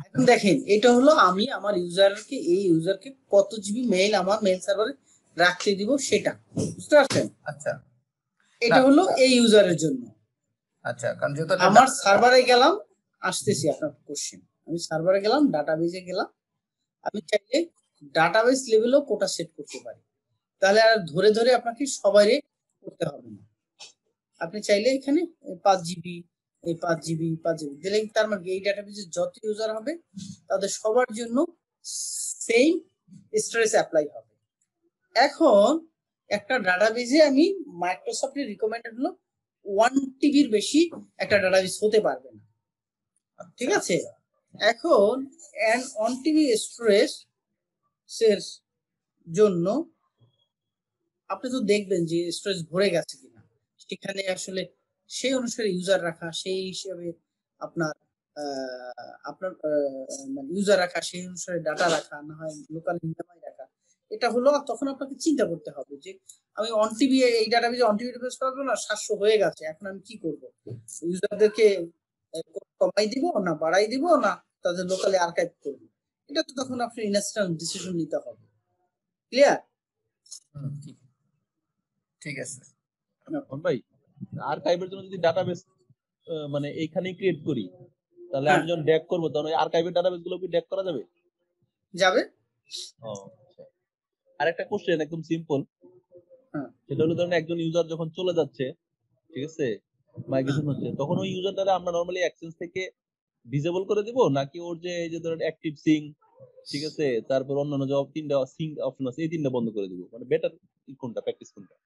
এখন দেখেন, এটা হলো আমি আমার ইউজারকে কত জিবি মেইল আমার মেইল সার্ভারে রাখতে দিব সেটা, বুঝতে পারছেন? আচ্ছা এটা হলো এই ইউজারের জন্য। আচ্ছা, কারণ যেহেতু আমার সার্ভারে গেলাম, আসতেছি আপনার কোশ্চেন, আমি সার্ভারে গেলাম, ডাটাবেজে গেলাম, আমি চাইলে ডাটাবেস লেভেলও কোটা সেট করতে পারি, তাহলে আর ধরে ধরে আপনাকে সবাই করতে হবে না। আপনি চাইলে এখানে 5 জিবি, এই 5 জিবি দিলে তার মানে এই ডাটাবেজে যত ইউজার হবে তাদের সবার জন্য সেম স্টোরেজ অ্যাপ্লাই হবে। এখন একটা ডাটাবেজে আমি মাইক্রোসফটের রিকমেন্ডেড হলো 1 টিবির বেশি একটা ডাটাবেস হতে পারবে না, ঠিক আছে? এখন 1 টিবি স্টোরেজ এর জন্য আপনি তো দেখবেন যে স্টোরেজ ভরে গেছে কিনা, সেখানে আসলে সেই অনুসারে ইউজার রাখা, সেই হিসেবে আপনার মানে ইউজার রাখা, সেই অনুসারে ডাটা রাখা, না হয় লোকাল ইনকামাই রাখা, এটা হলো তখন আপনাকে চিন্তা করতে হবে যে আমি 1 টিবি এই ডাটাবেজে 1 টিবি ডিভাইস পাবো না, 700 হয়ে গেছে, এখন আমি কি করব? ইউজারদেরকে কমাই দিব না বাড়াই দিব না তাদের লোকালি আর্কাইভ করব? এটা তো তখন আপনি ইনস্ট্যান্ট ডিসিশন নিতে হবে। ক্লিয়ার? ঠিক আছে ভাই, আর্কাইভের জন্য যদি ডাটাবেস মানে এইখানেই ক্রিয়েট করি, তাহলে আমি যখন ড্যাগ করব তখন ওই আর্কাইভের ডাটাবেস গুলো কি ড্যাগ করা যাবে? যাবে। আচ্ছা, আরেকটা কোশ্চেন একদম সিম্পল, সেটা হলো ধরেন একজন ইউজার যখন চলে যাচ্ছে, ঠিক আছে, মাইগ্রেশন হচ্ছে, তখন ওই ইউজারটারে আমরা নরমালি এক্সচেঞ্জ থেকে ডিসেবল করে দিব, নাকি ওর যে এই যে ধরেন অ্যাক্টিভ সিং, ঠিক আছে, তারপর অন্যান্য যে 3টা সিং অপশন আছে এই 3টা বন্ধ করে দিব? মানে বেটার কোনটা, প্র্যাকটিস কোনটা?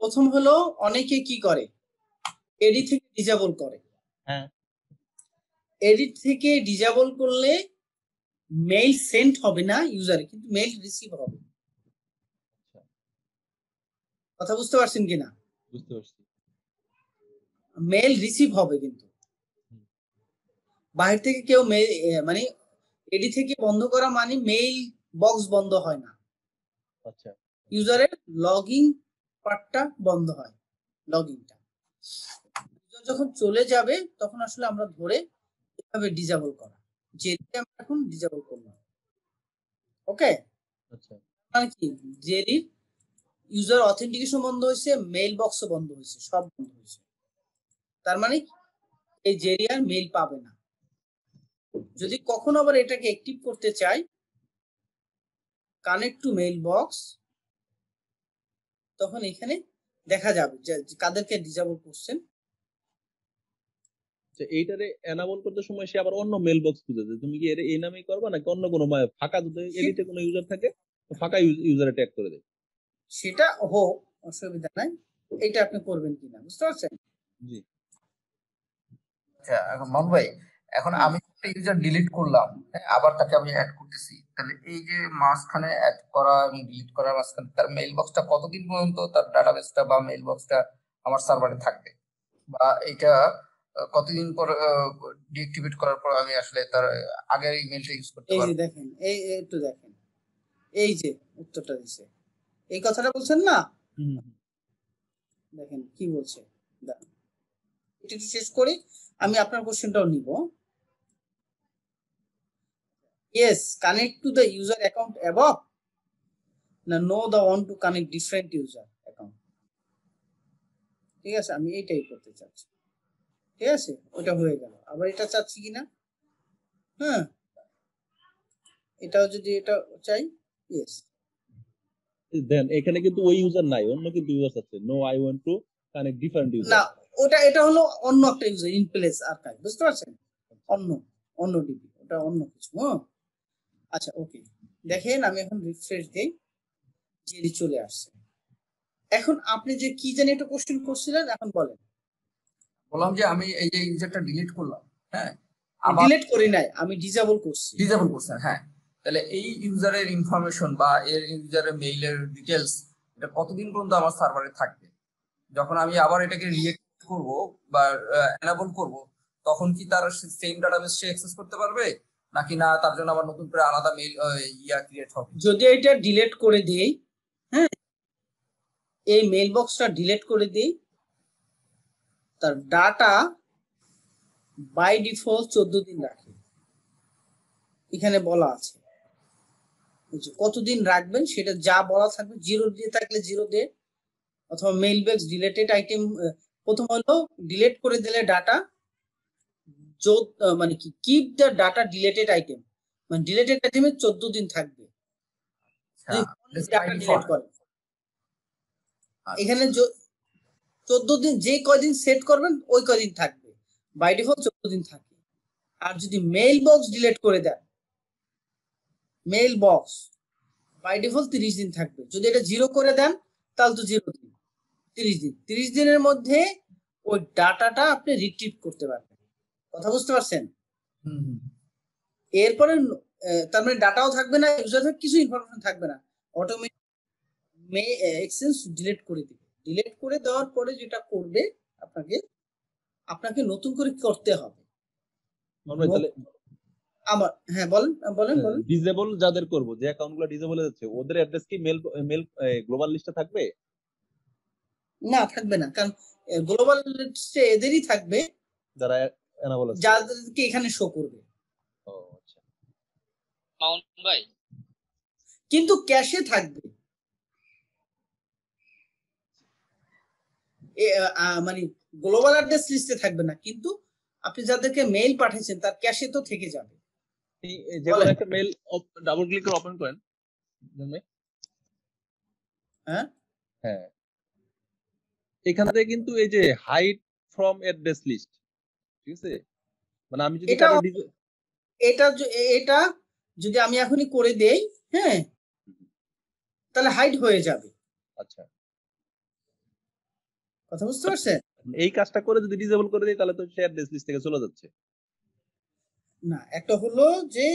প্রথম হলো অনেকে কি করে, এডিট থেকে ডিসেবল করে। হ্যাঁ, এডিট থেকে ডিসেবল করলে মেইল সেন্ড হবে না ইউজারে, কিন্তু মেইল রিসিভ হবে। কথা বুঝতে পারছেন কিনা? বুঝতে পারছি। মেইল রিসিভ হবে, কিন্তু বাইরে থেকে কেউ মেইল মানে এডি থেকে বন্ধ করা মানে মেইল বক্স বন্ধ হয় না, আচ্ছা, ইউজারের লগইন পার্টটা বন্ধ হয়, লগইনটা। ইউজার যখন চলে যাবে তখন আসলে আমরা ধরে এভাবে ডিসেবল করা, যেটা আমরা এখন ডিসেবল করলাম। ওকে, আচ্ছা, মানে কি, জেরির ইউজার অথেন্টিকেশন বন্ধ হয়েছে, মেইল বক্সও বন্ধ হয়েছে, সব বন্ধ হয়েছে। তার মানে এই জেরি আর মেইল পাবে না। যদি কখনো আবার এটাকে অ্যাক্টিভ করতে চাই, কানেক্ট টু মেইল বক্স, তখন এখানে দেখা যাবে যে কাদেরকে ডিসেবল করছেন। এইটারে এনাবল করতে সময় সে আবার অন্য মেল বক্স খুঁজেছে, তুমি কি এর এই নামেই করবা নাকি অন্য কোনো ফাঁকা, যদি এডিটে কোনো ইউজার থাকে ফাঁকা ইউজারে ট্যাগ করে দেয়? সেটা হোক, অসুবিধা নাই, এটা আপনি করবেন কিনা বুঝতে পারছেন? জি। আচ্ছা, এখন মান ভাই, এখন আমি একটা ইউজার ডিলিট করলাম, আবার তাকে আমি অ্যাড করতেছি, তাহলে এই যে মাঝখানে অ্যাড করা এবং ডিলিট করার মাঝখানে তার মেইল বক্সটা কতদিন পর্যন্ত তার ডাটাবেসটা বা মেইল বক্সটা আমার সার্ভারে থাকবে, বা এটা কতদিন পর ডিঅ্যাক্টিভেট করার পর আমি আসলে তার আগের ইমেলটা ইউজ করতে এই পারবো? যে দেখেন, এই একটু দেখেন, এই যে উত্তরটা দিছে, এই কথাটা বলছেন না, দেখেন কি বলছে। এটা একটু শেষ করি, আমি আপনার কোশ্চেনটাও নিব। Yes, connect to the user account above. No, the one to connect different user account. ঠিক আছে, আমি এইটাই করতে চাচ্ছি। ঠিক আছে, ওটা হয়ে গেল। আবার এটা চাচ্ছি কিনা, হ্যাঁ, এটাও যদি এটা চাই, ইয়েস। দেন এখানে কিন্তু ওই ইউজার নাই, অন্য কিন্তু ইউজার আছে। No I want to connect different no, user. এটা হলো অন্য একটা ইউজার, ইন প্লেস আর্কাইভ, বুঝতে পারছেন? অন্য ডিবি, ওটা অন্য কিছু। হ্যাঁ, আচ্ছা, ওকে। দেখেন আমি এখন রিফ্রেশ দেই, জেরি চলে আসছে। এখন আপনি যে কি জানি একটা কোশ্চেন করছিলেন, এখন বলেন। বললাম যে আমি এই যে ইউজারটা ডিলিট করলাম, হ্যাঁ, আবার ডিলিট করি নাই, আমি ডিসেবল করছি। ডিসেবল করছেন, হ্যাঁ, তাহলে এই ইউজারের ইনফরমেশন বা এর ইউজারের মেইলের ডিটেলস এটা কতদিন পর্যন্ত আমার সার্ভারে থাকবে? যখন আমি আবার এটাকে রিয়েক্ট করব বা এনাবল করব, তখন কি তার সেম ডাটাবেস সে অ্যাক্সেস করতে পারবে, নাকি না তার জন্য আবার নতুন করে আলাদা মেইল ক্রিয়েট হবে? যদি এটা ডিলিট করে দেই, হ্যাঁ, এই মেইল বক্সটা ডিলিট করে দেই, তার ডাটা বাই ডিফল্ট 14 দিন রাখে, এখানে বলা আছে। কতদিন রাখবেন সেটা যা বলা থাকবে, 0 দিয়ে থাকলে 0 দিয়ে, অথবা মেইল বক্স ডিলেটেড আইটেম, প্রথম হলো ডিলিট করে দিলে ডাটা, মানে কি, keep the data deleted item, মানে ডিলেটেড আইটেমে 14 দিন থাকবে ডাটা ডিলিট করে। এখানে 14 দিন, যে কয়দিন সেট করবেন ওই কয়দিন থাকবে, বাই ডিফল্ট 14 দিন থাকে। আর যদি মেইল বক্স ডিলিট করে দেন, মেইল বক্স বাই ডিফল্ট 30 দিন থাকবে। যদি এটা 0 করে দেন তাহলে তো 0 দিন, 30 দিন। 30 দিনের মধ্যে ওই ডাটাটা আপনি রিট্রিভ করতে পারবেন। কথা বুঝতে পারছেন? এরপরে তার মানে ডাটাও থাকবে না, ইউজারের কিছু ইনফরমেশন থাকবে না, অটোমেটিক এক্সচেঞ্জ ডিলিট করে দিবে। ডিলিট করে দেওয়ার পরে যেটা করবে, আপনাকে নতুন করে করতে হবে। তাহলে আমার, হ্যাঁ, বলেন বলেন বলেন। ডিসেবল যাদের করব, যে অ্যাকাউন্টগুলো ডিসেবল হয়ে যাচ্ছে, ওদের অ্যাড্রেস কি মেল গ্লোবাল লিস্টে থাকবে? না, থাকবে না, কারণ গ্লোবাল লিস্টে এদেরই থাকবে যারা এনাবল আছে, যাদেরকে এখানে শো করবে। ও আচ্ছা। মাউন্ট ভাই, কিন্তু ক্যাশে থাকবে, মানে গ্লোবাল অ্যাড্রেস লিস্টে থাকবে না, কিন্তু আপনি যাদেরকে মেইল পাঠিয়েছেন তার ক্যাশে তো থেকে যাবে। যে কোনো একটা মেল ডাবল ক্লিক করে ওপেন করেন। হ্যাঁ, হ্যাঁ, এখান থেকে কিন্তু এই যে হাইড ফ্রম অ্যাড্রেস লিস্ট, ঠিক আছে, মানে আমি যদি এটা যদি আমি এখনই করে দেই, হ্যাঁ, তাহলে হাইড হয়ে যাবে। আচ্ছা, কথা বুঝতে পারছেন? এই কাজটা করে যদি ডিসেবল করে দেই তাহলে তো সে অ্যাড্রেস লিস্ট থেকে চলে যাচ্ছে। না, একটা হলো যে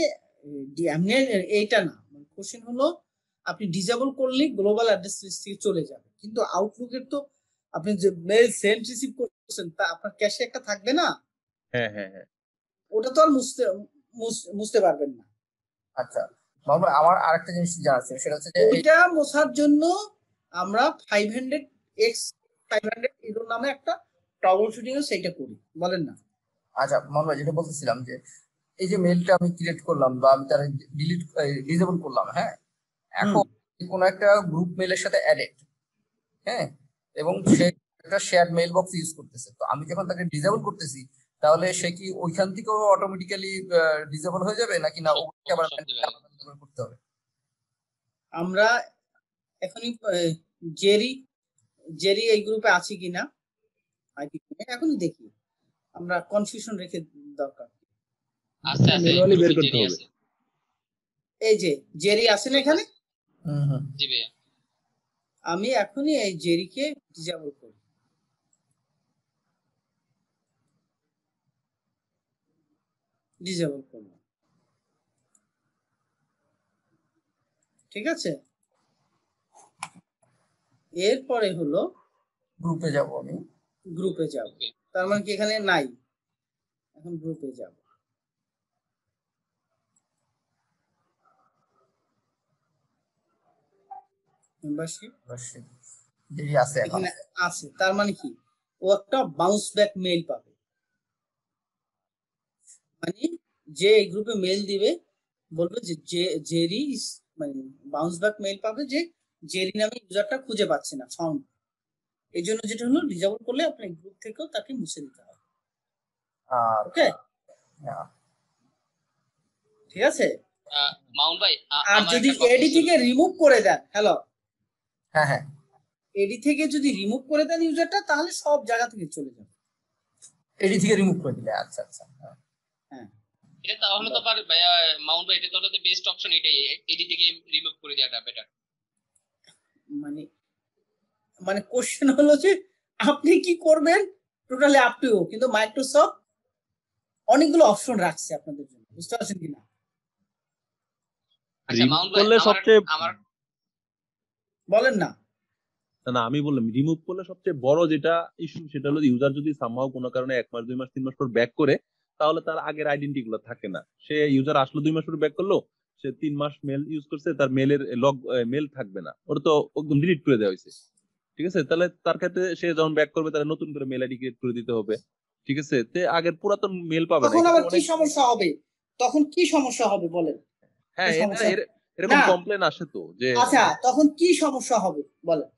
এইটা না, কোশ্চেন হলো আপনি ডিসেবল করলে গ্লোবাল অ্যাড্রেস লিস্ট থেকে চলে যাবে, কিন্তু আউটলুকের তো আপনি যে মেইল সেন্ড রিসিভ করছেন তা আপনার ক্যাশে একটা থাকবে না। হ্যাঁ হ্যাঁ হ্যাঁ, ওটা তো আর মুছতে পারবেন না। আচ্ছা, আমার আরেকটা জিনিস জানার ছিল, সেটা হচ্ছে যে ওইটা মোছার জন্য আমরা 500 ইউরো নামে একটা টগল শুটিং সেইটা করি, বলেন না? আচ্ছা মোহাম্মদ, যেটা বলতেছিলাম যে এই যে মেইলটা আমি ক্রিয়েট করলাম বা আমি তার ডিসেবল করলাম, হ্যাঁ, এখন কোনো একটা গ্রুপ মেইলের সাথে অ্যাডেড, হ্যাঁ, এবং সে একটা শেয়ার্ড মেইল বক্স ইউজ করতেছে, তো আমি যখন তাকে ডিসেবল করতেছি তাহলে সে কি ওইখান থেকেও অটোমেটিক্যালি ডিসেবল হয়ে যাবে, নাকি না ওকে আবার manually করতে হবে? আমরা এখনই জেরি এই গ্রুপে আছে কিনা এখনই দেখি, আমরা কনফিউশন রেখে দরকার। আস্তে আস্তে ম্যানুয়ালি বের করতে জেরি হবে। আছে। এই যে জেরি আছে না এখানে, জি ভাইয়া, আমি এখনই এই জেরিকে ডিসেবল করি। ডিসেবল করব, ঠিক আছে। এরপরে হলো গ্রুপে যাব, আমি গ্রুপে যাব, তার মানে কি এখানে নাই, এখন গ্রুপে যাব। মেম্বারশিপ যেই আছে এখন এখানে আছে, তার মানে কি ও একটা বাউন্স ব্যাক মেইল পাবে, মানে যে এই গ্রুপে মেইল দিবে বলবে যে জেরি মানে বাউন্স ব্যাক মেইল পাবে যে জেরি নামে ইউজারটা খুঁজে পাচ্ছে না, ফাউন্ড, এই জন্য যেটা হলো ডিজেবল করলে আপনার গ্রুপ থেকেও তাকে মুছে দিতে হবে। ওকে, ঠিক আছে। মাউন্ট ভাই আর আমার যদি একটা কথা এডি ছিল। থেকে রিমুভ করে দেন, হ্যালো, হ্যাঁ হ্যাঁ এডি থেকে যদি রিমুভ করে দেন ইউজারটা, তাহলে সব জায়গা থেকে চলে যাবে। এডি থেকে রিমুভ করে দিলে, আচ্ছা আচ্ছা। হ্যাঁ, এটা তাহলে তো পারে ভাইয়া মাউন্ট ভাই, এটা তো বেস্ট অপশন এটাই, এডি থেকে রিমুভ করে দেওয়াটা বেটার। মানে মানে কোশ্চেন হলো যে আপনি কি করবেন, টোটালি আপ টু ইউ, কিন্তু মাইক্রোসফট অনেকগুলো অপশন রাখছে আপনাদের জন্য, বুঝতে পারছেন কিনা? আচ্ছা রিমুভ মাউন্ট ভাই, করলে সবচেয়ে আমার বলেন না। না আমি বললাম রিমুভ করলে সবচেয়ে বড় যেটা ইস্যু সেটা হলো ইউজার যদি সামহাও কোনো কারণে 1 মাস 2 মাস 3 মাস পর ব্যাক করে, তাহলে তার আগের আইডেন্টি গুলো থাকে না। সে ইউজার আসলো 2 মাস পর ব্যাক করলো, সে 3 মাস মেল ইউজ করছে, তার মেলের লগ মেল থাকবে না, ওটা তো একদম ডিলিট করে দেওয়া হয়েছে। ঠিক আছে, তাহলে তার ক্ষেত্রে সে যখন ব্যাক করবে তাহলে নতুন করে মেল আইডি ক্রিয়েট করে দিতে হবে। ঠিক আছে, তে আগের পুরাতন মেল পাবে না। তখন আবার কি অনেক সমস্যা হবে? তখন কি সমস্যা হবে বলেন? হ্যাঁ এই সমস্যা এরকম না। কমপ্লেন আসে তো যে আচ্ছা, তখন কি সমস্যা হবে বলেন?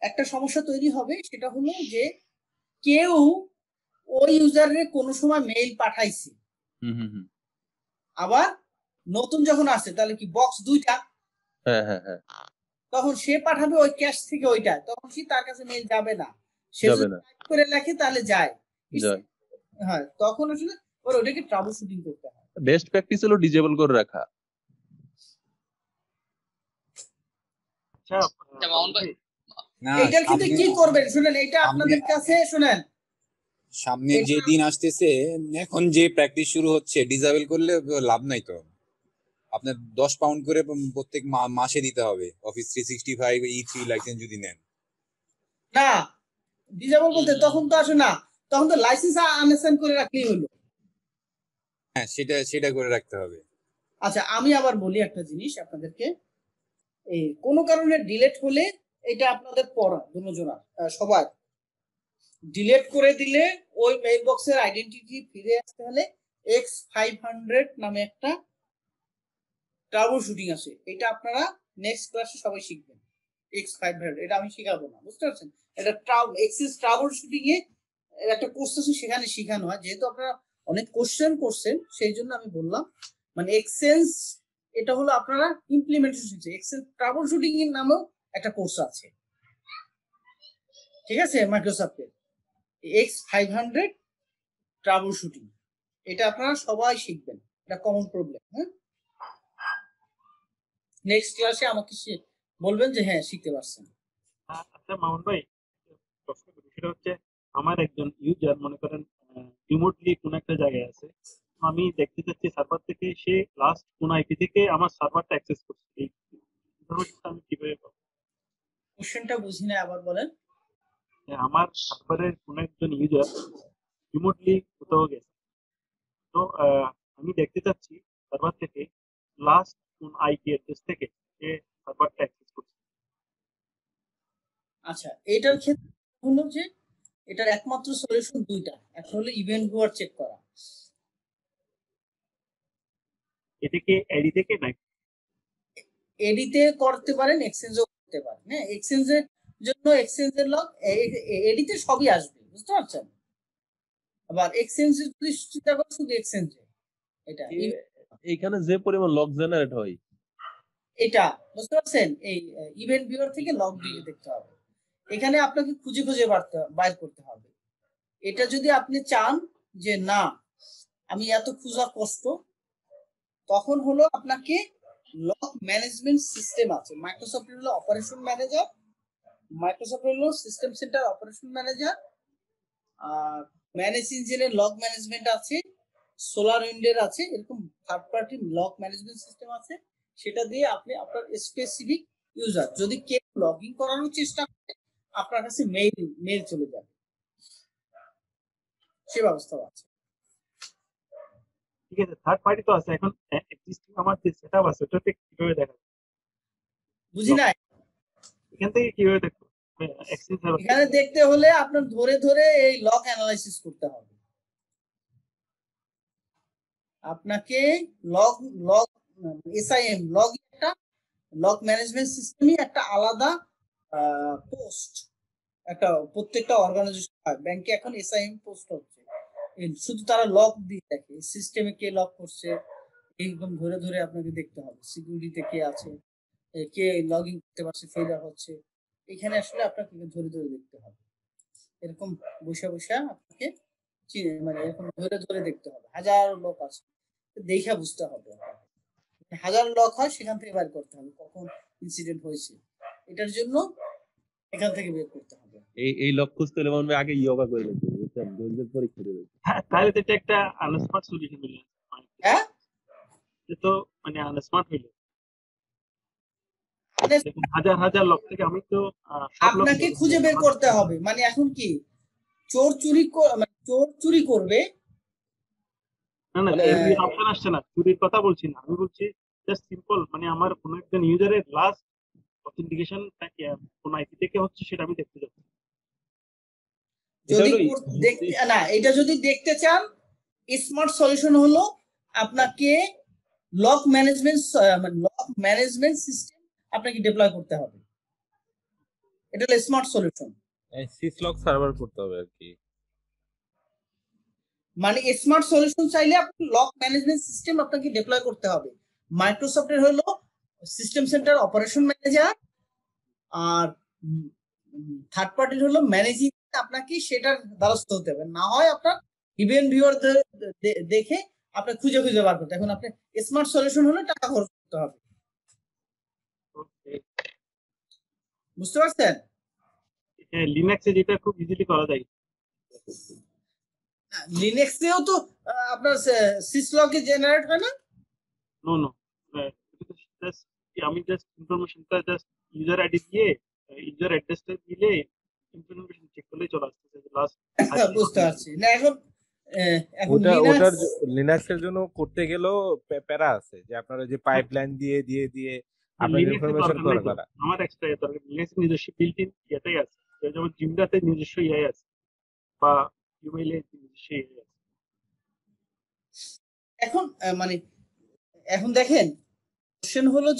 একটা সমস্যা তৈরি হবে, সেটা হলো যে কেউ ওই ইউজারের কোনো সময় মেইল পাঠাইছে, আবার নতুন যখন আসে তাহলে কি বক্স দুইটা, হ্যাঁ হ্যাঁ হ্যাঁ তখন সে পাঠাবে ওই ক্যাশ থেকে ওইটা, তখন সে তার কাছে মেইল যাবে না। সে যাবে যদি না, টাইপ করে লেখে তাহলে যায়। যায়। হ্যাঁ, তখন আসলে ওটাকে ট্রাবল শুটিং করতে হয়। বেস্ট প্র্যাকটিস হলো ডিজেবল করে রাখা। আচ্ছা মাউন্ট ভাই, না, এটার ক্ষেত্রে কি করবেন শুনেন, এটা আপনাদের কাছে শুনেন, সামনে যে দিন আসতেছে, এখন যে প্র্যাকটিস শুরু হচ্ছে, ডিসেবল করলে লাভ নাই তো। আপনার 10 পাউন্ড করে প্রত্যেক মাসে দিতে হবে অফিস 365 E3 লাইসেন্স যদি নেন। না ডিজেবল বলতে তখন তো আসে না, তখন তো লাইসেন্স আনঅ্যাসাইন করে রাখলেই হলো। হ্যাঁ, সেটা করে রাখতে হবে। আচ্ছা, আমি আবার বলি একটা জিনিস আপনাদেরকে, এই কোনো কারণে ডিলেট হলে এটা আপনাদের পড়া দুজনা সবার ডিলেট করে দিলে ওই মেইল বক্সের আইডেন্টিটি ফিরে আসতে হলে X500 নামে একটা ট্রাবল শুটিং আছে, এটা আপনারা নেক্সট ক্লাসে সবাই শিখবেন। X500 এটা আমি শিখাবো না, বুঝতে পারছেন? এটা এক্সেস ট্রাবল শুটিং এ একটা কোর্স আছে, সেখানে শেখানো হয়। যেহেতু আপনারা অনেক কোশ্চেন করছেন সেই জন্য আমি বললাম, মানে এক্সেন্স এটা হলো আপনারা ইমপ্লিমেন্টেশন, এক্সেস ট্রাবল শুটিং এর নামেও একটা কোর্স আছে, ঠিক আছে, মাইক্রোসফটের X500 ট্রাবল শুটিং, এটা আপনারা সবাই শিখবেন, এটা কমন প্রবলেম। হ্যাঁ, নেক্সট ক্লাসে আমাকে বলবেন যে হ্যাঁ শিখতে পারছেন। আচ্ছা মাউন্ট ভাই, প্রশ্ন করি, সেটা হচ্ছে আমার একজন ইউজার মনে করেন রিমোটলি কোন একটা জায়গায় আছে, আমি দেখতে চাচ্ছি সার্ভার থেকে সে লাস্ট কোন আইপি থেকে আমার সার্ভারটা অ্যাক্সেস করছে, এই ইনফরমেশনটা আমি কিভাবে পাবো? কোশ্চেনটা বুঝি না, আবার বলেন। আমার সার্ভারের কোন একজন ইউজার রিমোটলি কোথাও গেছে, তো আমি দেখতে চাচ্ছি সার্ভার থেকে লাস্ট কোন আইপি অ্যাড্রেস থেকে সে সার্ভারটা অ্যাক্সেস করছে। আচ্ছা, এটার ক্ষেত্রে হলো যে এটার একমাত্র সলিউশন দুইটা, একটা হলো ইভেন্ট ভিউয়ার চেক করা। এটা কি এডি থেকে নাকি? এডিতে করতে পারেন, এক্সচেঞ্জও করতে পারেন। হ্যাঁ, এক্সচেঞ্জের জন্য এক্সচেঞ্জের লগ, এডিতে সবই আসবে, বুঝতে পারছেন? আবার এক্সচেঞ্জে যদি চিন্তা করেন শুধু এক্সচেঞ্জে, এটা এইখানে যে পরিমাণ লগ জেনারেট হয়, এটা বুঝতে পারছেন, এই ইভেন্ট ভিউয়ার থেকে লগ দিয়ে দেখতে হবে। এখানে আপনাকে খুঁজে খুঁজে বাইর করতে হবে। এটা যদি আপনি চান যে না আমি এত খোঁজা কষ্ট, তখন হলো আপনাকে লগ ম্যানেজমেন্ট সিস্টেম আছে, মাইক্রোসফট হলো অপারেশন ম্যানেজার, মাইক্রোসফট হলো সিস্টেম সেন্টার অপারেশন ম্যানেজার, আর ম্যানেজ ইঞ্জিনের লগ ম্যানেজমেন্ট আছে, সোলার উইন্ডের আছে, এরকম third party log management system আছে। সেটা দিয়ে আপনি আপনার স্পেসিফিক ইউজার যদি কেউ লগ ইন করানোর চেষ্টা করে, আপনার কাছে মেইল চলে যাবে, সে ব্যবস্থা আছে। ঠিক আছে, থার্ড পার্টি তো আছে, এখন এক্সিস্টিং আমার যে সেটআপ আছে ওটাতে কিভাবে দেখা যায়? বুঝি নাই, এখান থেকে কিভাবে দেখবো এখানে দেখতে হলে আপনার ধরে ধরে এই লগ অ্যানালাইসিস করতে হবে। আপনাকে লগ লগ এসআইএম লগ একটা লগ ম্যানেজমেন্ট সিস্টেমই একটা আলাদা পোস্ট, একটা প্রত্যেকটা অর্গানাইজেশন ব্যাংকে এখন এসআইএম পোস্ট হচ্ছে, শুধু তারা লক দিয়ে দেখে সিস্টেমে কে লক করছে, এইরকম ধরে ধরে আপনাকে দেখতে হবে সিকিউরিটিতে কে আছে, কে লগ ইন করতে পারছে ফেলিয়ার হচ্ছে, এখানে আসলে আপনাকে ধরে ধরে দেখতে হবে, এরকম বসে বসে আপনাকে মানে এরকম ধরে ধরে দেখতে হবে, হাজার লোক আছে দেখে বুঝতে হবে, হাজার লক হয় সেখান থেকে বের করতে হবে কখন ইনসিডেন্ট হয়েছে, এটার জন্য এখান থেকে বের করতে হবে। এই লক্ষ্য খুঁজতে হলে মনে হয় আগে ইয়োগা করে নিতে হবে, বুঝছেন? ধৈর্যের পরীক্ষা দেবে। হ্যাঁ, তাহলে তো এটা একটা আনস্মার্ট সলিউশন হইল। হ্যাঁ এটা তো মানে আনস্মার্ট হইল। মানে দেখুন হাজার হাজার লোক থেকে আমি তো সব লোক আপনাকে খুঁজে বের করতে হবে, মানে এখন কি চোর চুরি মানে চোর চুরি করবে, না না এর অপশন আসছে না, চুরির কথা বলছি না, আমি বলছি জাস্ট সিম্পল মানে আমার কোন একজন ইউজারের লাস্ট অথেন্টিকেশন কোন আইপি থেকে হচ্ছে সেটা আমি দেখতে যাচ্ছি। যদি দেখতে না, এটা যদি দেখতে চান স্মার্ট সলিউশন হলো আপনাকে লক ম্যানেজমেন্ট সিস্টেম আপনাকে ডিপ্লয় করতে হবে, এটা হলো স্মার্ট সলিউশন। সিসলক সার্ভার করতে হবে আর কি, মানে স্মার্ট সলিউশন চাইলে আপনি লক ম্যানেজমেন্ট সিস্টেম আপনাকে ডিপ্লয় করতে হবে। মাইক্রোসফটের হলো সিস্টেম সেন্টার অপারেশন ম্যানেজার, আর থার্ড পার্টির হলো ম্যানেজিং, আপনাকে সেটার দ্বারস্থ হতে হবে, না হয় আপনার ইভেন্ট ভিউয়ার দেখে আপনার খুঁজে খুঁজে বার করতে। এখন আপনি স্মার্ট সলিউশন হলে টাকা খরচ করতে হবে, বুঝতে পারছেন? লিনাক্সে যেটা খুব ইজিলি করা যায়। লিনাক্সেও তো আপনার সিসলকে জেনারেট হয় না? নো নো, আমি জাস্ট ইনফরমেশনটা জাস্ট ইউজার আইডি দিয়ে ইউজার অ্যাড্রেসটা দিলে ইনফরমেশন চেক করলেই চলে আসছে লাস্ট। বুঝতে পারছি না, এখন ওটার লিনাক্সের জন্য করতে গেলেও প্যারা আছে, যে আপনারা যে পাইপলাইন দিয়ে দিয়ে দিয়ে আপনার ইনফরমেশন করা আমার এক্সট্রা দরকার, লিনাক্স নিজস্ব বিল্ট ইন এটাই আছে, যেমন জিমডাতে নিজস্ব ইআই আছে বা ইমেইলে নিজস্ব ইআই আছে। এখন মানে এখন দেখেন কোশ্চেন হলো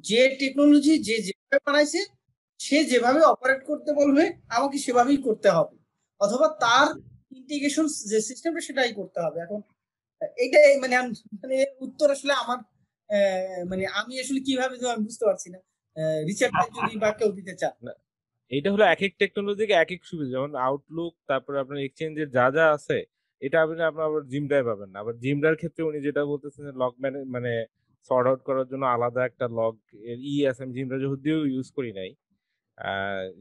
যে টেকনোলজি যে যেভাবে বানাইছে সে যেভাবে অপারেট করতে বলবে আমাকে সেভাবেই করতে হবে, অথবা তার ইন্টিগ্রেশন যে সিস্টেমটা সেটাই করতে হবে। এখন এইটাই মানে মানে উত্তর আসলে আমার মানে আমি আসলে কিভাবে দেব আমি বুঝতে পারছি না, রিচার্ড যদি বা কেউ দিতে চান। এইটা হলো এক এক টেকনোলজিকে এক এক সুবিধা, যেমন আউটলুক তারপরে আপনার এক্সচেঞ্জের যা যা আছে এটা আপনি আপনার আবার জিমডায় পাবেন না। আবার জিমডার ক্ষেত্রে উনি যেটা বলতেছেন লগ মানে সর্ট আউট করার জন্য আলাদা একটা লগ এর আছে, আমি জিমডা যদিও ইউজ করি নাই,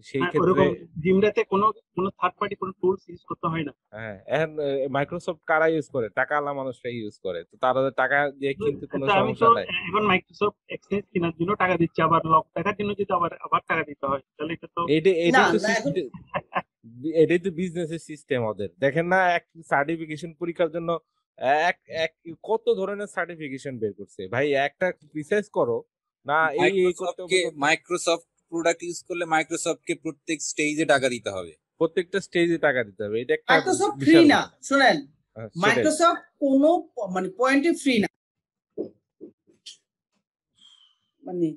সেই ক্ষেত্রে জিমডাতে কোনো থার্ড পার্টি কোনো টুলস ইউজ করতে হয় না। হ্যাঁ, এখন মাইক্রোসফট কারা ইউজ করে? টাকাওয়ালা মানুষরা ইউজ করে, তো তারা টাকা দিয়ে কিন্তু কোনো সমস্যা নাই। এখন মাইক্রোসফট এক্সচেঞ্জ কেনার জন্য টাকা দিচ্ছে, আবার লক টাকার জন্য যদি আবার টাকা দিতে হয়, তাহলে এটা তো এটাই তো বিজনেসের সিস্টেম ওদের। দেখেন না, এক সার্টিফিকেশন পরীক্ষার জন্য এক কত ধরনের সার্টিফিকেশন বের করছে ভাই, একটা রিসার্চ করো না। মাইক্রোসফট প্রোডাক্ট ইউজ করলে মাইক্রোসফটকে প্রত্যেক স্টেজে টাকা দিতে হবে, প্রত্যেকটা স্টেজে টাকা দিতে হবে। এটা একটা মাইক্রোসফট ফ্রি না, শুনেন, মাইক্রোসফট কোনো মানে পয়েন্টে ফ্রি না, মানে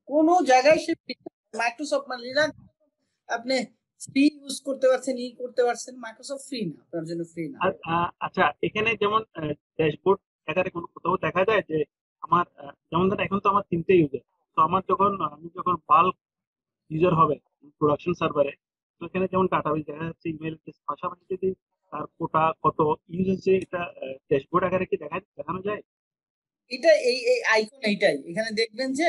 কোনো জায়গায় সে মাইক্রোসফট মানে আপনি ফ্রি ইউজ করতে পারছেন, করতে পারছেন, মাইক্রোসফট ফ্রি না, আপনার জন্য ফ্রি না। আচ্ছা, এখানে যেমন ড্যাশবোর্ড আকারে কোনো কোথাও দেখা যায় যে আমার যেমন ধর এখন তো আমার 3টে ইউজার, তো আমার আমি যখন বাল্ক ইউজার হবে প্রোডাকশন সার্ভারে, তো এখানে যেমন ডাটাবেস দেখা যাচ্ছে, ইমেল পাশাপাশি যদি তার কোটা কত ইউজ হচ্ছে, এটা ড্যাশবোর্ড আকারে কি দেখানো যায়? এটা এই আইকন এইটাই, এখানে দেখবেন যে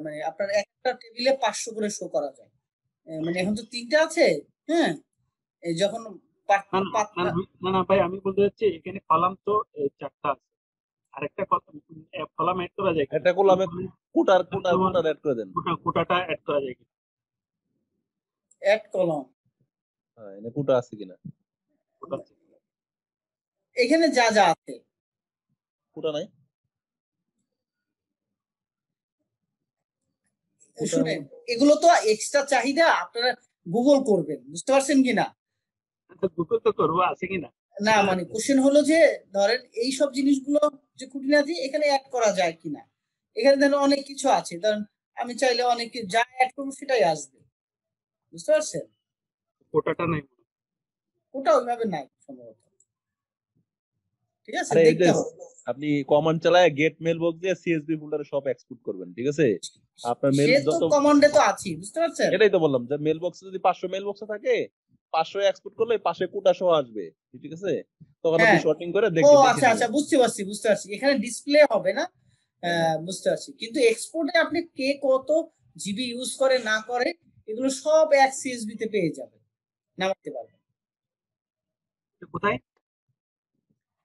মানে আপনার একটা টেবিলে 500 করে শো করা যায়, মানে এখন তো 3টা আছে। হ্যাঁ, যখন না ভাই, আমি বলতে চাচ্ছি এখানে কলাম তো 4টা আছে, আরেকটা কলাম অ্যাড করা যায়, একটা কলামে কোটা অ্যাড করে দেন, কোটাটা অ্যাড করা যায় কিনা, অ্যাড কলাম, হ্যাঁ এটা কোটা আছে কিনা, এখানে যা যা আছে কোটা নাই। শুনেন, এগুলো তো এক্সট্রা চাহিদা, আপনারা গুগল করবেন, বুঝতে পারছেন কিনা? গুগল তো করবো, আছে কিনা না, মানে কোশ্চেন হলো যে ধরেন এই সব জিনিসগুলো যে খুঁটিনাটি এখানে অ্যাড করা যায় কিনা। এখানে ধরেন অনেক কিছু আছে, ধরেন আমি চাইলে অনেক যা অ্যাড করবো সেটাই আসবে, বুঝতে পারছেন? কোটাটা নাই। ওটা ওইভাবে নাই সম্ভবত। ঠিক আছে, আরে এই দেখতে যে হবে। আপনি কমান্ড চালায় গেট মেল বক্স দিয়ে সিএসভি ফোল্ডারে সব এক্সপোর্ট করবেন, ঠিক আছে? আপনার মেল সে তো যত, কমান্ডে তো আছি, বুঝতে পারছেন? এটাই তো বললাম যে মেল বক্সে যদি 500 মেল বক্স থাকে 500 এক্সপোর্ট করলে পাশে কোটা সহ আসবে, ঠিক আছে? তখন আপনি হ্যাঁ। শর্টিং করে ও দেখে আচ্ছা আচ্ছা, নেবেন। বুঝতে পারছি বুঝতে পারছি। এখানে ডিসপ্লে হবে না, বুঝতে পারছি। কিন্তু এক্সপোর্টে আপনি কে কত জিবি ইউজ করে না করে এগুলো সব এক সিএসবি তে পেয়ে যাবেন, নামাতে পারবেন। কোথায়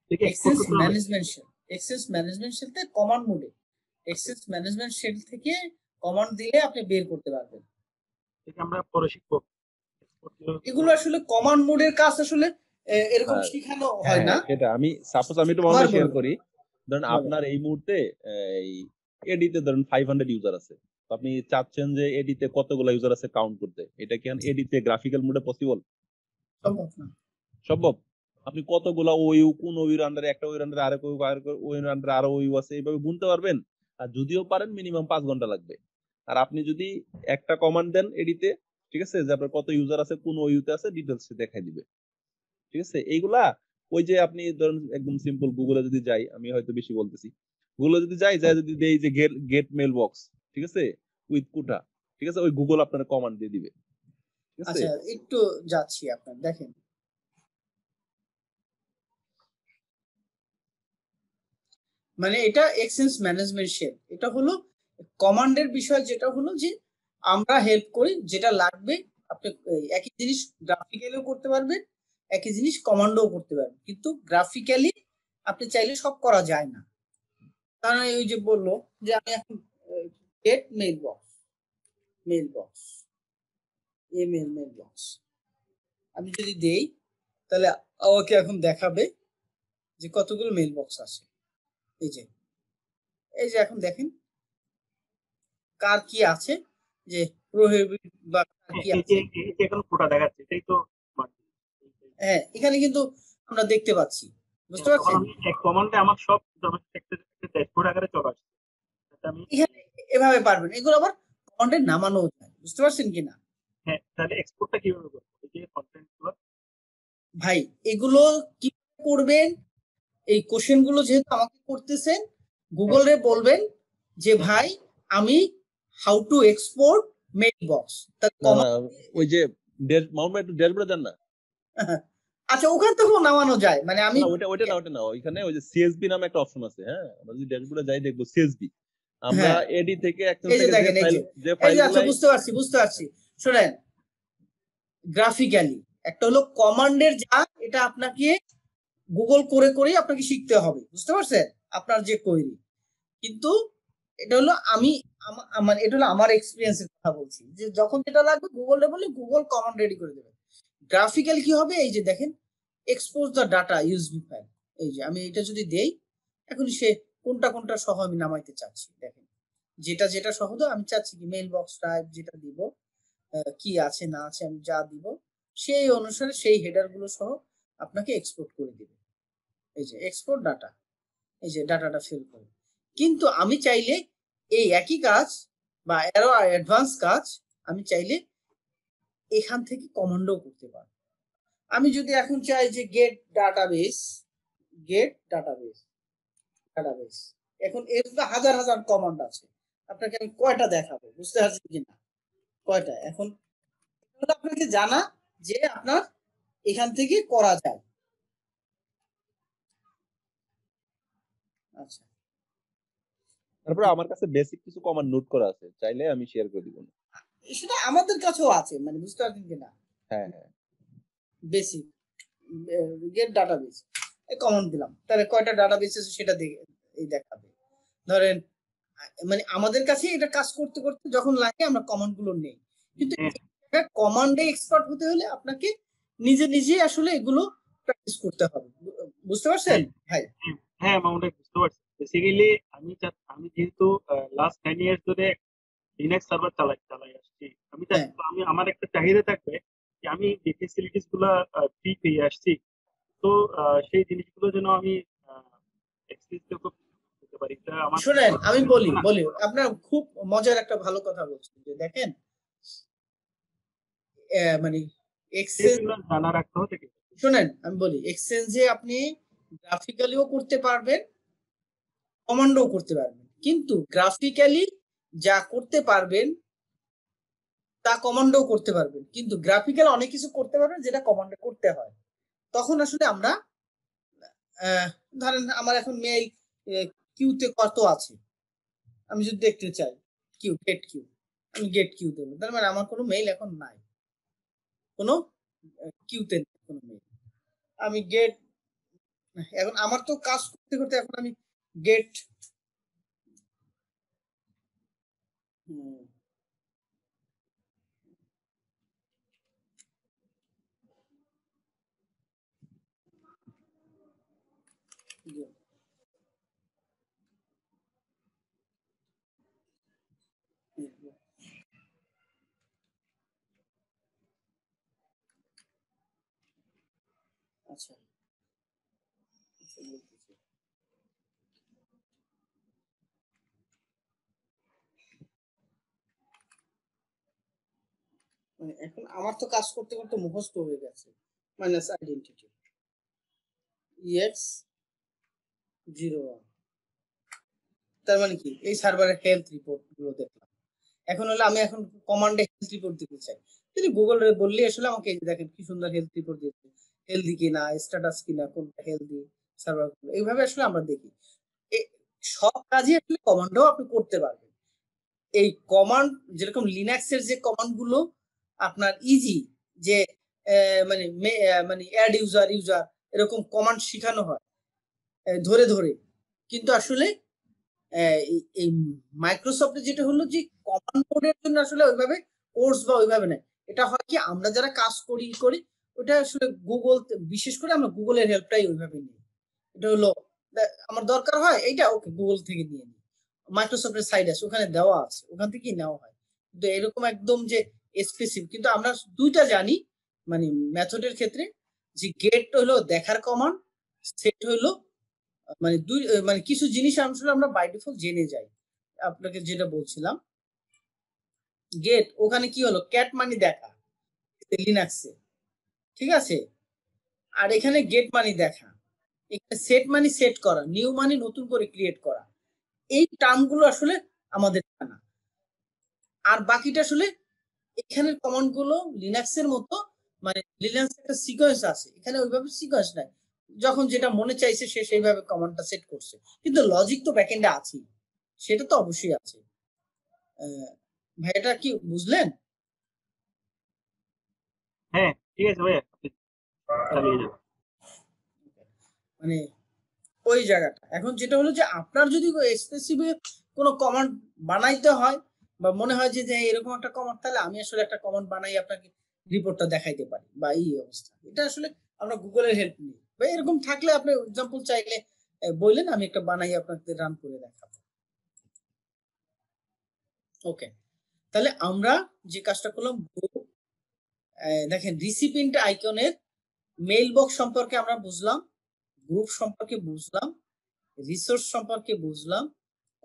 থেকে এক্সপোর্ট এক্সচেঞ্জ করতে হবে? Management shell, exchange management shell থেকে কমান্ড মোডে, এক্সচেঞ্জ ম্যানেজমেন্ট শেল থেকে কমান্ড দিলে আপনি বের করতে পারবেন। এটা আমরা পরে শিখবো। export কিভাবে করতে এগুলো হবে। আসলে কমান্ড মোডের কাজ আসলে এরকম হ্যাঁ, শেখানো হ্যাঁ হয় না। হ্যাঁ, সেটা আমি সাপোজ আমি একটু আবার মনে শেয়ার বলবো, করি। ধরেন বলেন। আপনার এই মুহূর্তে এই এডিতে ধরেন 500 ইউজার আছে, তো আপনি চাচ্ছেন যে এডিতে কতগুলো ইউজার আছে কাউন্ট করতে, এটা কি এডিতে গ্রাফিক্যাল মোডে পসিবল? সম্ভব না। সম্ভব? আপনি কতগুলা ওইউ, কোন ওইর আন্ডারে একটা, ওইর আন্ডারে আরেক ওইউ, আরেক ওইর আন্ডারে আরো ওইউ আছে, এইভাবে গুনতে পারবেন? আর যদিও পারেন মিনিমাম 5 ঘন্টা লাগবে। আর আপনি যদি একটা কমান্ড দেন এডিতে, ঠিক আছে, যে আপনার কত ইউজার আছে, কোন ওইউতে আছে, ডিটেলস দেখাই দিবে, ঠিক আছে? এইগুলা ওই যে আপনি ধরুন একদম সিম্পল গুগলে যদি যাই, আমি হয়তো বেশি বলতেছি, গুগলে যদি যাই যদি দেই যে গেট মেল বক্স, ঠিক আছে, উইথ কোটা, ঠিক আছে, ওই গুগল আপনার কমান্ড দিয়ে দিবে, ঠিক আছে? আচ্ছা, একটু যাচ্ছি আপনার, দেখেন। মানে এটা এক্সচেঞ্জ ম্যানেজমেন্ট শেল, এটা হলো কমান্ডের বিষয়, যেটা হলো যে আমরা হেল্প করি, যেটা লাগবে আপনি একই জিনিস গ্রাফিক্যালিও করতে পারবেন, একই জিনিস কমান্ডও করতে পারবেন, কিন্তু গ্রাফিক্যালি আপনি চাইলে সব করা যায় না। কারণ ওই যে বললো যে আমি এখন get mailbox, mailbox, email mailbox আমি যদি দেই, তাহলে আমাকে এখন দেখাবে যে কতগুলো মেল বক্স আছে। এই যে এখন দেখেন কার কি আছে, যে প্রোহিবিট বা কার কি এই যে আছে। এই যে এখন কোটা দেখাচ্ছে, এটাই তো হ্যাঁ, এখানে কিন্তু আমরা দেখতে পাচ্ছি, বুঝতে তখন পারছেন? আমি এক কমান্ডে আমার সব একটা ড্যাশবোর্ড আকারে চলে আসছে। তাতে আমি এখানে এভাবে পারবেন, এগুলো আবার কমান্ডে নামানো যায়, বুঝতে পারছেন কিনা? হ্যাঁ, তাহলে এক্সপোর্টটা কিভাবে করবো? এই যে কন্টেন্ট গুলো ভাই এগুলো কি করবেন, এই কোশ্চেন গুলো যেহেতু আমাকে করতেছেন, গুগল রে বলবেন যে ভাই আমি how to export mailbox, তার না না, ওই যে মাউন্ট একটু ড্যাশবোর্ডে যান না। আচ্ছা, ওখান থেকেও নামানো যায়, মানে আমি না, ওইটা না, ওইখানে ওই যে সিএসবি নামে একটা অপশন আছে। হ্যাঁ, আমরা যদি ড্যাশবোর্ডে যাই দেখবো সিএসবি। আমরা হ্যাঁ, এডি থেকে অ্যাকশন এই যে থেকে দেখেন, এই যে আচ্ছা, ফাইলগুলাই বুঝতে পারছি। শোনেন, গ্রাফিক্যালি একটা হলো কমান্ডের যা, এটা আপনাকে গুগল করে করে আপনাকে শিখতে হবে, বুঝতে পারছেন? আপনার যে কোয়েরি, কিন্তু এটা হলো আমি আমার এটা হলো আমার এক্সপিরিয়েন্সের কথা বলছি, যে যখন যেটা লাগবে গুগলে বলে গুগল কমান্ড রেডি করে দেবে। গ্রাফিক্যাল কি হবে, এই যে দেখেন expose the data USB file, এই যে আমি এটা যদি দেই, এখন সে কোনটা সহ আমি নামাইতে চাচ্ছি, দেখেন যেটা যেটা সহ তো আমি চাচ্ছি কি মেল বক্স টাইপ যেটা দিব, কি আছে না আছে আমি যা দিব সেই অনুসারে সেই হেডার গুলো সহ আপনাকে এক্সপোর্ট করে দিবে। এই যে এক্সপোর্ট ডাটা, এই যে ডাটাটা ফিল করে। কিন্তু আমি চাইলে এই একই কাজ বা আরো অ্যাডভান্স কাজ আমি চাইলে এখান থেকে কমান্ডও করতে পারি। আমি যদি এখন চাই যে গেট ডাটাবেস, এখন এর তো হাজার হাজার কমান্ড আছে, আপনাকে আমি কয়টা দেখাবো, বুঝতে পারছেন কিনা? কয়টা এখন আপনাকে জানা যে আপনার এখান থেকে করা যায়। আচ্ছা, তারপরে আমার কাছে বেসিক কিছু কমান্ড নোট করা আছে, চাইলে আমি শেয়ার করে দিব। সেটা আমাদের কাছেও আছে, মানে বুঝতে পারছেন কিনা? হ্যাঁ হ্যাঁ, বেসিক গেট ডাটাবেস কমান্ড দিলাম, তাহলে কয়টা ডাটাবেস আছে সেটা এই দেখাবে। ধরেন মানে আমাদের কাছে এটা কাজ করতে করতে যখন লাগে আমরা কমান্ড গুলো নেই, কিন্তু কমান্ডে এক্সপার্ট হতে হলে আপনাকে নিজে নিজে আসলে এগুলো প্র্যাকটিস করতে হবে, বুঝতে পারছেন ভাই? হ্যাঁ, মাউন্ট বুঝতে পারছি। বেসিক্যালি আমি যেহেতু লাস্ট 10 ইয়ার্স ধরে লিনাক্স সার্ভার চালাই আসছি, আমি আমার একটা চাহিদা থাকবে যে আমি যে ফেসিলিটিস গুলো ফ্রি পেয়ে আসছি, তো সেই জিনিসগুলো যেন আমি করতে পারি। শুনেন আমি বলি আপনার খুব মজার একটা ভালো কথা বলছেন, যে দেখেন মানে এক্সচেঞ্জ সেগুলো জানা রাখতে হবে কি? শোনেন আমি বলি, এক্সচেঞ্জে আপনি গ্রাফিক্যালিও করতে পারবেন, কমান্ডও করতে পারবেন, কিন্তু গ্রাফিক্যালি যা করতে পারবেন তা কমান্ডও করতে পারবেন, কিন্তু গ্রাফিক্যাল অনেক কিছু করতে পারবেন যেটা কমান্ডে করতে হয়। তখন আসলে আমরা ধরেন আমার এখন মেইল কিউতে কত আছে আমি যদি দেখতে চাই, কিউ গেট কিউ, আমি গেট কিউ দেবো, তার মানে আমার কোনো মেইল এখন নাই, কোনো কিউতে কোনো মেইল, আমি গেট, এখন আমার তো কাজ করতে করতে এখন আমি গেট আচ্ছা মানে এখন আমার তো কাজ করতে করতে মুখস্থ হয়ে গেছে, মাইনাস আইডেন্টিটি EX01, তার মানে কি এই সার্ভারের হেলথ রিপোর্ট গুলো দেখলাম। এখন হলো আমি এখন কমান্ডে হেলথ রিপোর্ট দিতে চাই, যদি গুগল বললে আসলে আমাকে এই যে দেখেন কি সুন্দর হেলথ রিপোর্ট দিয়েছে, হেলদি কিনা, স্ট্যাটাস কিনা, কোনটা হেলদি, সার্ভার এইভাবে আসলে আমরা দেখি। সব কাজই আসলে কমান্ডও আপনি করতে পারবেন। এই কমান্ড যেরকম লিনাক্সের যে কমান্ড গুলো আপনার ইজি, যে মানে মানে অ্যাড ইউজার এরকম কমান্ড শেখানো হয় ধরে ধরে, কিন্তু আসলে এই মাইক্রোসফটে যেটা হলো যে কমান্ড কোডের জন্য আসলে ওইভাবে কোর্স বা ওইভাবে নাই। এটা হয় কি আমরা যারা কাজ করি ওটা আসলে গুগল, বিশেষ করে আমরা গুগলের হেল্পটাই ওইভাবে নিই। এটা হলো আমার দরকার হয় এইটা, ওকে গুগল থেকে নিয়ে নিই, মাইক্রোসফটের সাইট আছে ওখানে দেওয়া আছে, ওখান থেকেই নেওয়া হয়। কিন্তু এরকম একদম যে স্পেসিফিক, কিন্তু আমরা দুইটা জানি মানে মেথডের ক্ষেত্রে, যে গেট হলো দেখার কমান্ড, সেট হলো মানে মানে কিছু জিনিস আসলে আমরা বাই ডিফল্ট জেনে যাই। আপনাকে যেটা বলছিলাম, গেট ওখানে কি হলো ক্যাট মানি দেখা লিনাক্সে, ঠিক আছে, আর এখানে গেট মানি দেখা, এখানে সেট মানি সেট করা, নিউ মানি নতুন করে ক্রিয়েট করা, এই টার্মগুলো আসলে আমাদের জানা। আর বাকিটা আসলে এখানের কমান্ড গুলো লিনাক্সের মতো, মানে লিনাক্স একটা সিকোয়েন্স আছে, এখানে ওইভাবে সিকোয়েন্স নাই, যখন যেটা মনে চাইছে সে সেইভাবে কমান্ডটা সেট করছে, কিন্তু লজিক তো ব্যাকএন্ডে আছে, সেটা তো অবশ্যই আছে। ভাই এটা কি বুঝলেন? হ্যাঁ ঠিক আছে ভাইয়া, আপনি চালিয়ে যান। মানে ওই জায়গাটা এখন যেটা হলো যে আপনার যদি স্পেসিফিক কোনো কমান্ড বানাইতে হয় বা মনে হয় যে এরকম একটা কমান্ড, তাহলে আমি আসলে একটা কমান্ড বানাই আপনাকে রিপোর্টটা দেখাইতে পারি বা এই অবস্থা। এটা আসলে আমরা গুগলের হেল্প নিই, বা এরকম থাকলে আপনি এক্সাম্পল চাইলে বললেন, আমি একটা বানাই আপনাকে রান করে দেখাবো। ওকে, তাহলে আমরা যে কাজটা করলাম, দেখেন রিসিপিয়েন্ট আইকনের মেইল বক্স সম্পর্কে আমরা বুঝলাম, গ্রুপ সম্পর্কে বুঝলাম, রিসোর্স সম্পর্কে বুঝলাম,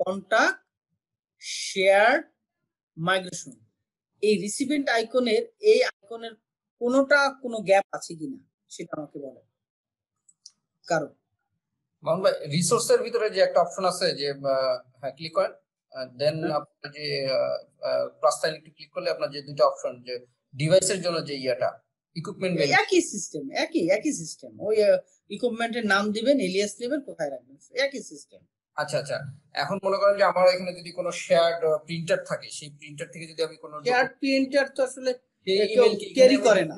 কন্টাক্ট, শেয়ার, মাইগ্রেশন। এই রিসিপিয়েন্ট আইকনের এই আইকনের কোনোটা কোনো গ্যাপ আছে কিনা সেটা আমাকে বলেন। কারণ মামুন ভাই রিসোর্সের ভিতরে যে একটা অপশন আছে যে হ্যাঁ ক্লিক করেন, দেন আপনার যে প্লাস সাইন একটু ক্লিক করলে আপনার যে দুটো অপশন, যে ডিভাইসের জন্য যে ইয়াটা ইকুইপমেন্ট মেনু, একই সিস্টেম, একই সিস্টেম, ওই ইকুইপমেন্টের নাম দিবেন, এলিয়াস দিবেন, কোথায় রাখবেন, একই সিস্টেম। আচ্ছা আচ্ছা, এখন মনে করেন যে আমার এখানে যদি কোনো শেয়ার্ড প্রিন্টার থাকে, সেই প্রিন্টার থেকে যদি আমি কোনো শেয়ার প্রিন্টার তো আসলে ইমেল ক্যারি করে না,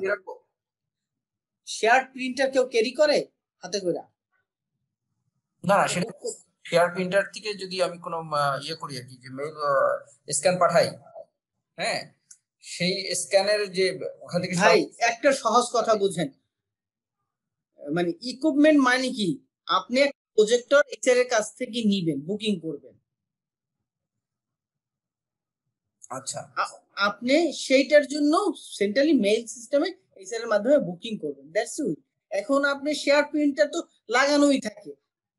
শেয়ার প্রিন্টার কেউ ক্যারি করে হাতে করে না, সেটা শেয়ার প্রিন্টার থেকে যদি আমি কোনো ইয়ে করি আর কি, যে মেইল স্ক্যান পাঠাই, হ্যাঁ সেই স্ক্যানের যে ওখান থেকে ভাই একটা সহজ কথা বুঝেন, মানে ইকুইপমেন্ট মানে কি, আপনি একটা প্রজেক্টর এইচআর এর কাছ থেকে নিবেন, বুকিং করবেন, আচ্ছা আপনি সেইটার জন্য সেন্ট্রালি মেইল সিস্টেমে এইচআর এর মাধ্যমে বুকিং করবেন, দ্যাটস ইট। এখন আপনি শেয়ার প্রিন্টার তো লাগানোই থাকে,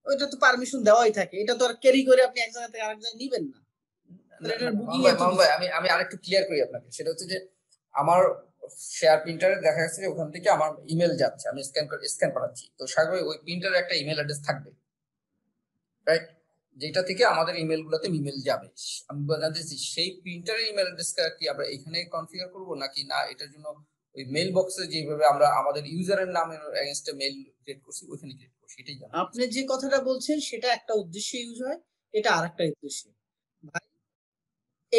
ওইটা তো পারমিশন দেওয়াই থাকে, এটা তো আর ক্যারি করে আপনি এক জায়গা থেকে আরেক জায়গায় নিবেন না। আমি আরেকটু ক্লিয়ার করি আপনাকে, সেটা হচ্ছে যে আমার শেয়ার প্রিন্টারে দেখা যাচ্ছে যে ওখান থেকে আমার ইমেল যাচ্ছে, আমি স্ক্যান করাচ্ছি, তো স্বাভাবিক ওই প্রিন্টারে একটা ইমেল অ্যাড্রেস থাকবে, রাইট? যেটা থেকে আমাদের ইমেল গুলোতে ইমেল যাবে। আমি জানতেছি সেই প্রিন্টারের ইমেল অ্যাড্রেসটা কি আমরা এখানে কনফিগার করব নাকি না এটার জন্য ওই মেল বক্সে যেভাবে আমরা আমাদের ইউজারের নামের এগেইনস্টে মেল ক্রিয়েট করছি ওইখানে ক্রিয়েট করছি, সেটাই জানা। আপনি যে কথাটা বলছেন সেটা একটা উদ্দেশ্যে ইউজ হয়, এটা আরেকটা উদ্দেশ্যে। ভাই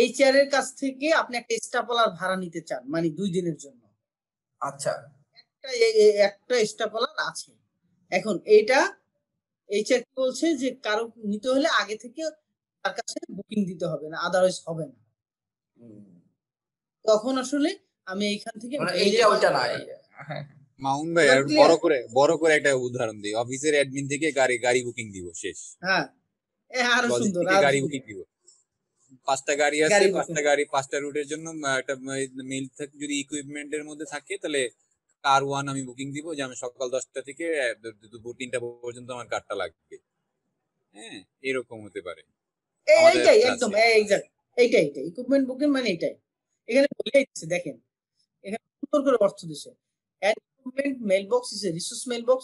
এইচআর এর কাছ থেকে আপনি একটা স্টাফওয়ালার ভাড়া নিতে চান, মানে 2 দিনের জন্য। আচ্ছা, একটা স্টাফওয়ালার আছে। এখন এইটা এইচআর কি বলছে যে কারো নিতে হলে আগে থেকে তার কাছে বুকিং দিতে হবে না, আদারওয়াইজ হবে না। তখন আসলে আমি এইখান থেকে মানে এইটা ওইটা না। হ্যাঁ, মাউন ভাই আর বড় করে একটা উদাহরণ দিই, অফিসের অ্যাডমিন থেকে গাড়ি বুকিং দিব, শেষ। হ্যাঁ, আরো সুন্দর, লজিস্টিকে গাড়ি বুকিং দিব, 5টা গাড়ি আছে, গাড়ি 5টা গাড়ি 5টা রুটের জন্য একটা মেইল থাকে, যদি ইকুইপমেন্টের মধ্যে থাকে তাহলে কার 1 আমি বুকিং দিব যে আমি সকাল 10টা থেকে দুপুর 3টা পর্যন্ত আমার কারটা লাগবে। হ্যাঁ, এরকম হতে পারে। এইটাই একদম এক্সাক্ট, এইটাই ইকুইপমেন্ট বুকিং মানে এইটাই। এখানে বলেই দিচ্ছে, দেখেন এখানে সুন্দর করে অর্থ দিচ্ছে। An equipment mailbox is a resource mailbox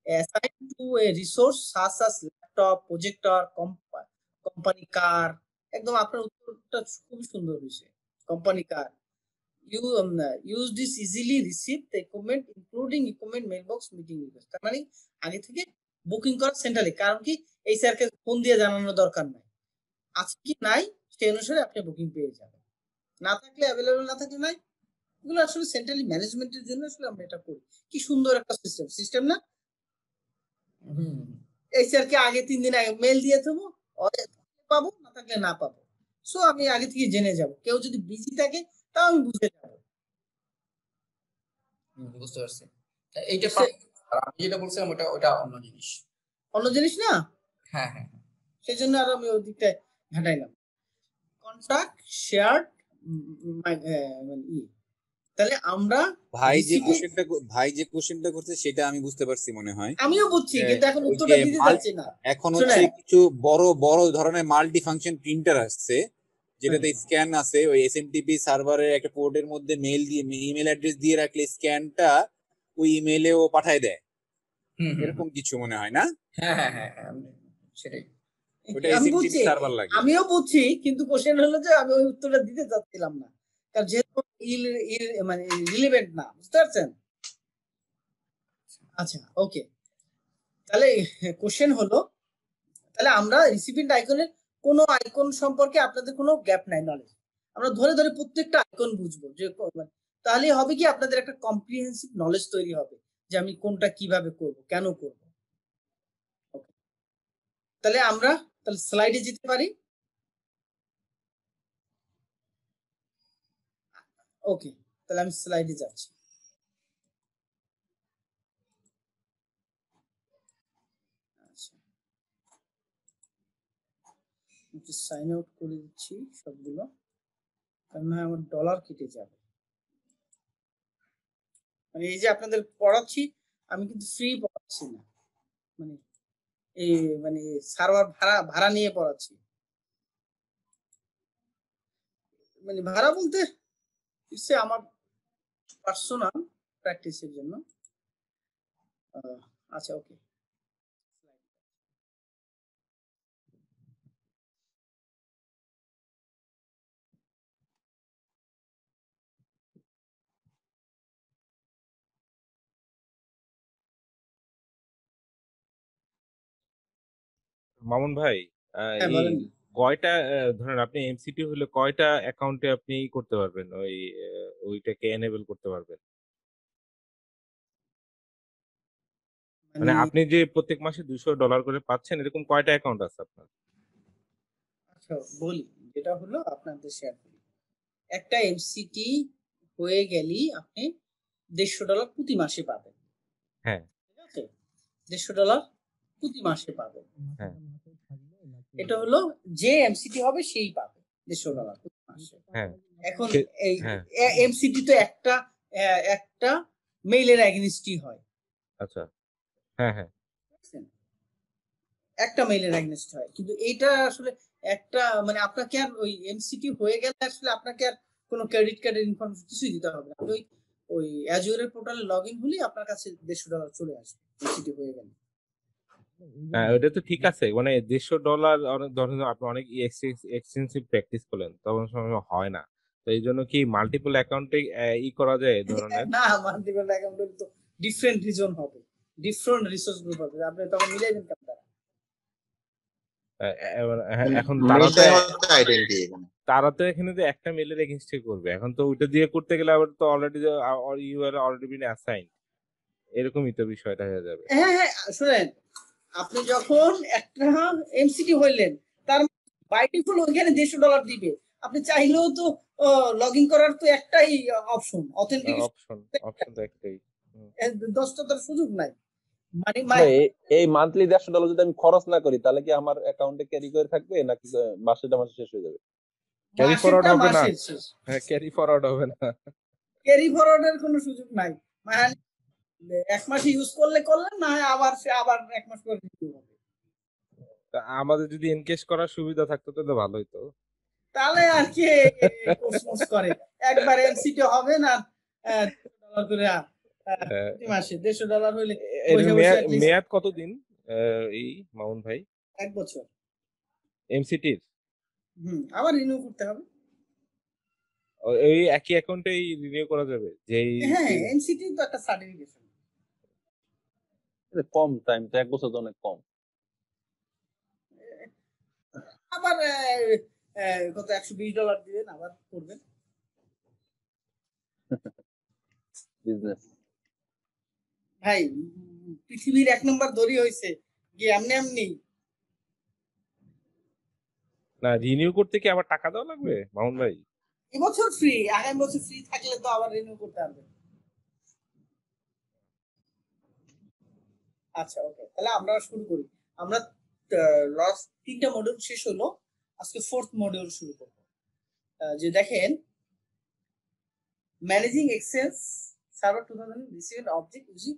assigned to a resource such as laptop, projector, company car. একদম আপনার উত্তরটা খুবই সুন্দর হয়েছে। Company car use this easily receive the equipment including equipment mailbox meeting request। তার মানে আগে থেকে বুকিং করা সেন্ট্রালি, কারণ কি এই স্যারকে ফোন দিয়ে জানানোর দরকার নাই, আছে কি নাই সেই অনুসারে আপনি বুকিং পেয়ে যাবেন, না থাকলে অ্যাভেলেবল, না থাকলে নাই। এগুলো আসলে সেন্ট্রালি ম্যানেজমেন্টের জন্য আসলে আমরা এটা করি। কি সুন্দর একটা সিস্টেম না? এই স্যারকে আগে 3 দিন আগে মেল দিয়ে দেবো, পাবো, না থাকলে না পাবো। সো আমি আগে থেকে জেনে যাব, কেউ যদি বিজি থাকে তাও আমি বুঝে যাব। বুঝতে পারছি। এইটা আর আমি যেটা বলছিলাম ওটা অন্য জিনিস। অন্য জিনিস না? হ্যাঁ হ্যাঁ, সেই জন্য আর আমি ওই দিকটা ঘাটাইলাম। কন্ট্রাক্ট শেয়ার মানে তাহলে আমরা ভাই যে কোশ্চেনটা করছে সেটা আমি বুঝতে পারছি মনে হয়। আমিও বুঝছি, কিন্তু এখন উত্তরটা দিতে যাচ্ছি না। এখন হচ্ছে কিছু বড় ধরনের মাল্টি ফাংশন প্রিন্টার আসছে যেটাতে স্ক্যান আছে, ওই এসএমটিপি সার্ভারের একটা পোর্টের মধ্যে মেল দিয়ে ইমেল অ্যাড্রেস দিয়ে রাখলে স্ক্যানটা ওই ইমেইলেও পাঠায় দেয়, এরকম কিছু মনে হয় না? হ্যাঁ হ্যাঁ হ্যাঁ, সেটাই। ওটা এসএমটিপি সার্ভার লাগে। আমিও বুঝছি, কিন্তু কোশ্চেন হলো যে আমি ওই উত্তরটা দিতে চাচ্ছিলাম না, কারণ যেহেতু মানে রিলেভেন্ট না, বুঝতে পারছেন? আচ্ছা, ওকে, তাহলে কোশ্চেন হলো, তাহলে আমরা রিসিপিয়েন্ট আইকনের কোন আইকন সম্পর্কে আপনাদের কোনো গ্যাপ নাই নলেজ, আমরা ধরে ধরে প্রত্যেকটা আইকন বুঝবো, যে তাহলে হবে কি আপনাদের একটা কম্প্রিহেন্সিভ নলেজ তৈরি হবে যে আমি কোনটা কিভাবে করব, কেন করব। তাহলে আমরা স্লাইডে যেতে পারি। ওকে, তাহলে আমি স্লাইডে যাচ্ছি। সাইন আউট করে দিচ্ছি সবগুলো, কারণ আমার ডলার কেটে যাবে। মানে এই যে আপনাদের পড়াচ্ছি, আমি কিন্তু ফ্রি পড়াচ্ছি না, মানে এই মানে সার্ভার ভাড়া নিয়ে পড়াচ্ছি। মানে ভাড়া বলতে আমার পার্সোনাল প্র্যাকটিসের জন্য। আচ্ছা, ওকে, মামুন ভাই, এই কয়টা ধরেন আপনি এমসিটি হলে কয়টা অ্যাকাউন্টে আপনি করতে পারবেন, ওইটাকে এনেবল করতে পারবেন? মানে আপনি যে প্রত্যেক মাসে $200 করে পাচ্ছেন, এরকম কয়টা অ্যাকাউন্ট আছে আপনার? আচ্ছা বলি, যেটা হলো আপনাদের শেয়ার করি, একটা এমসিটি হয়ে গেলেই আপনি $150 প্রতি মাসে পাবেন। হ্যাঁ, ঠিক আছে, $150 প্রতি মাসে পাবেন। হ্যাঁ, এটা হলো যে এমসিটি হবে সেই পাবে $150 প্রতি মাসে। হ্যাঁ, এখন এই এমসিটি তো একটা মেইলের এগেইনস্টই হয়। আচ্ছা, হ্যাঁ হ্যাঁ, একটা মেইলের এগেইনস্ট হয়, কিন্তু এইটা আসলে একটা মানে আপনাকে আর ওই এমসিটি হয়ে গেলে আসলে আপনাকে আর কোনো ক্রেডিট কার্ডের ইনফরমেশন কিছুই দিতে হবে না। আপনি ওই অ্যাজুরের পোর্টালে লগ ইন হলেই আপনার কাছে $150 চলে আসবে এমসিটি হয়ে গেলে। হ্যাঁ ওটা তো ঠিক আছে, মানে $150 অনেক ধরেন আপনি অনেক এক্সটেন্সিভ প্র্যাকটিস করলেন তখন সময় হয় না, তো এই জন্য কি মাল্টিপল অ্যাকাউন্টে করা যায় এই ধরনের? না, মাল্টিপল অ্যাকাউন্ট তো ডিফারেন্ট রিজন হবে, ডিফারেন্ট রিসোর্স গ্রুপ হবে, আপনি তখন মিলাইবেন কার দ্বারা? এখন তারা তো মেলটাই হচ্ছে আইডেন্টি এখানে। তারা তো এখানে যে একটা মেলের এগেইনস্টে করবে, এখন তো ওইটা দিয়ে করতে গেলে আবার তো already you are already been assign, এরকমই তো বিষয়টা হয়ে যাবে। হ্যাঁ হ্যাঁ, শুনেন, আপনি যখন একটা এমসিটি হইলেন তার বাই ডিফল্ট ওইখানে $150 দিবে। আপনি চাইলেও তো লগ ইন করার তো একটাই অপশন, অথেন্টিকেশন, অপশন তো একটাই। 10টা তার সুযোগ নাই। মানে এই মান্থলি $150 যদি আমি খরচ না করি তাহলে কি আমার অ্যাকাউন্টে ক্যারি করে থাকবে নাকি মাসে শেষ হয়ে যাবে? ক্যারি ফরওয়ার্ড হবে না। মাসের শেষ। হ্যাঁ ক্যারি ফরওয়ার্ড হবে না, ক্যারি ফরওয়ার্ডের কোনো সুযোগ নাই। মানে 1 মাস ইউজ করলে করলেন, না হয় আবার 1 মাস পর দিতে হবে। তা আমাদের যদি এনকেশ করার সুবিধা থাকতো তাহলে ভালো হতো। তাহলে আর কি কোর্স করে একবার এমসিটি হবে না $150 করে প্রতি মাসে $150 হইলে এর বসে বসে at least মেয়াদ কতদিন এই মামুন ভাই 1 বছর। এমসিটির আবার রিনিউ করতে হবে। এই একই অ্যাকাউন্টেই রিনিউ করা যাবে যে হ্যাঁ, এমসিটি তো একটা সার্টিফিকেশন। কম টাইম তো, 1 বছর তো অনেক কম। আবার কত $120 দিবেন, আবার করবেন বিজনেস। ভাই। পৃথিবীর 1 নম্বর দড়ি হইছে কি এমনি না, রিনিউ করতে কি আবার টাকা দেওয়া লাগবে মামুন ভাই? এবছর ফ্রি, আগামী বছর ফ্রি থাকলে তো আবার রিনিউ করতে হবে। আচ্ছা ওকে, তাহলে আমরা শুরু করি। আমরা লাস্ট 3টা মডিউল শেষ হলো, আজকে 4th মডিউল শুরু করব। যে দেখেন, managing exchange server 2000 received object using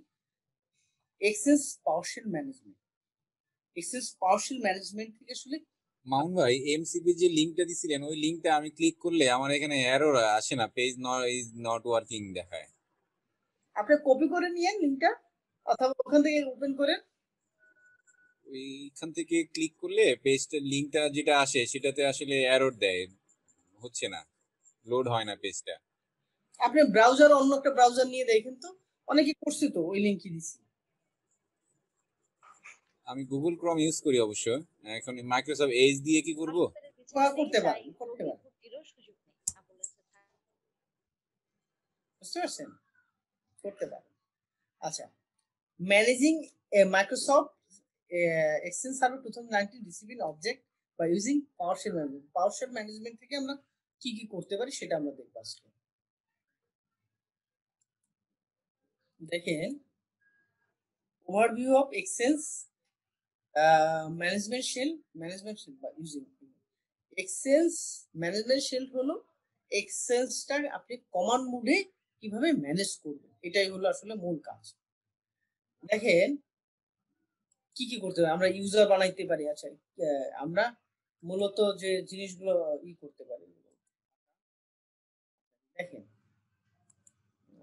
exchange PowerShell management. Exchange PowerShell management থেকে আসলে মাউন্ট ভাই এমসিপি যে লিংকটা দিছিলেন ওই লিংকটা আমি ক্লিক করলে আমার এখানে এরর আসে না, পেজ ইজ নট ওয়ার্কিং দেখায়। আপনি কপি করে নিয়েন লিংকটা, অথবা ওখান থেকে ওপেন করেন। ওইখান থেকে ক্লিক করলে পেজটা লিংকটা যেটা আসে সেটাতে আসলে এরর দেয়, হচ্ছে না, লোড হয় না পেজটা। আপনি ব্রাউজার, অন্য একটা ব্রাউজার নিয়ে দেখেন তো, অনেকে করছে তো, ওই লিংকই দিছি। আমি গুগল ক্রোম ইউজ করি অবশ্য, এখন মাইক্রোসফট এজ দিয়ে কি করব? করতে পারেন। বুঝতে পারছেন? করতে পারেন। আচ্ছা, managing Microsoft Exchange Server 2019 receiving object বা using PowerShell management. PowerShell management থেকে আমরা কি কি করতে পারি সেটা আমরা দেখব আজকে। দেখেন, overview of exchange management shell বা ইউজিং এক্সচেঞ্জ ম্যানেজমেন্ট শেল হলো এক্সচেঞ্জটা আপনি কমান্ড মোডে কিভাবে ম্যানেজ করবেন, এটাই হলো আসলে মূল কাজ। দেখেন কি কি করতে হবে, আমরা ইউজার বানাইতে পারি। আচ্ছা, আমরা মূলত যে জিনিসগুলো করতে পারি দেখেন।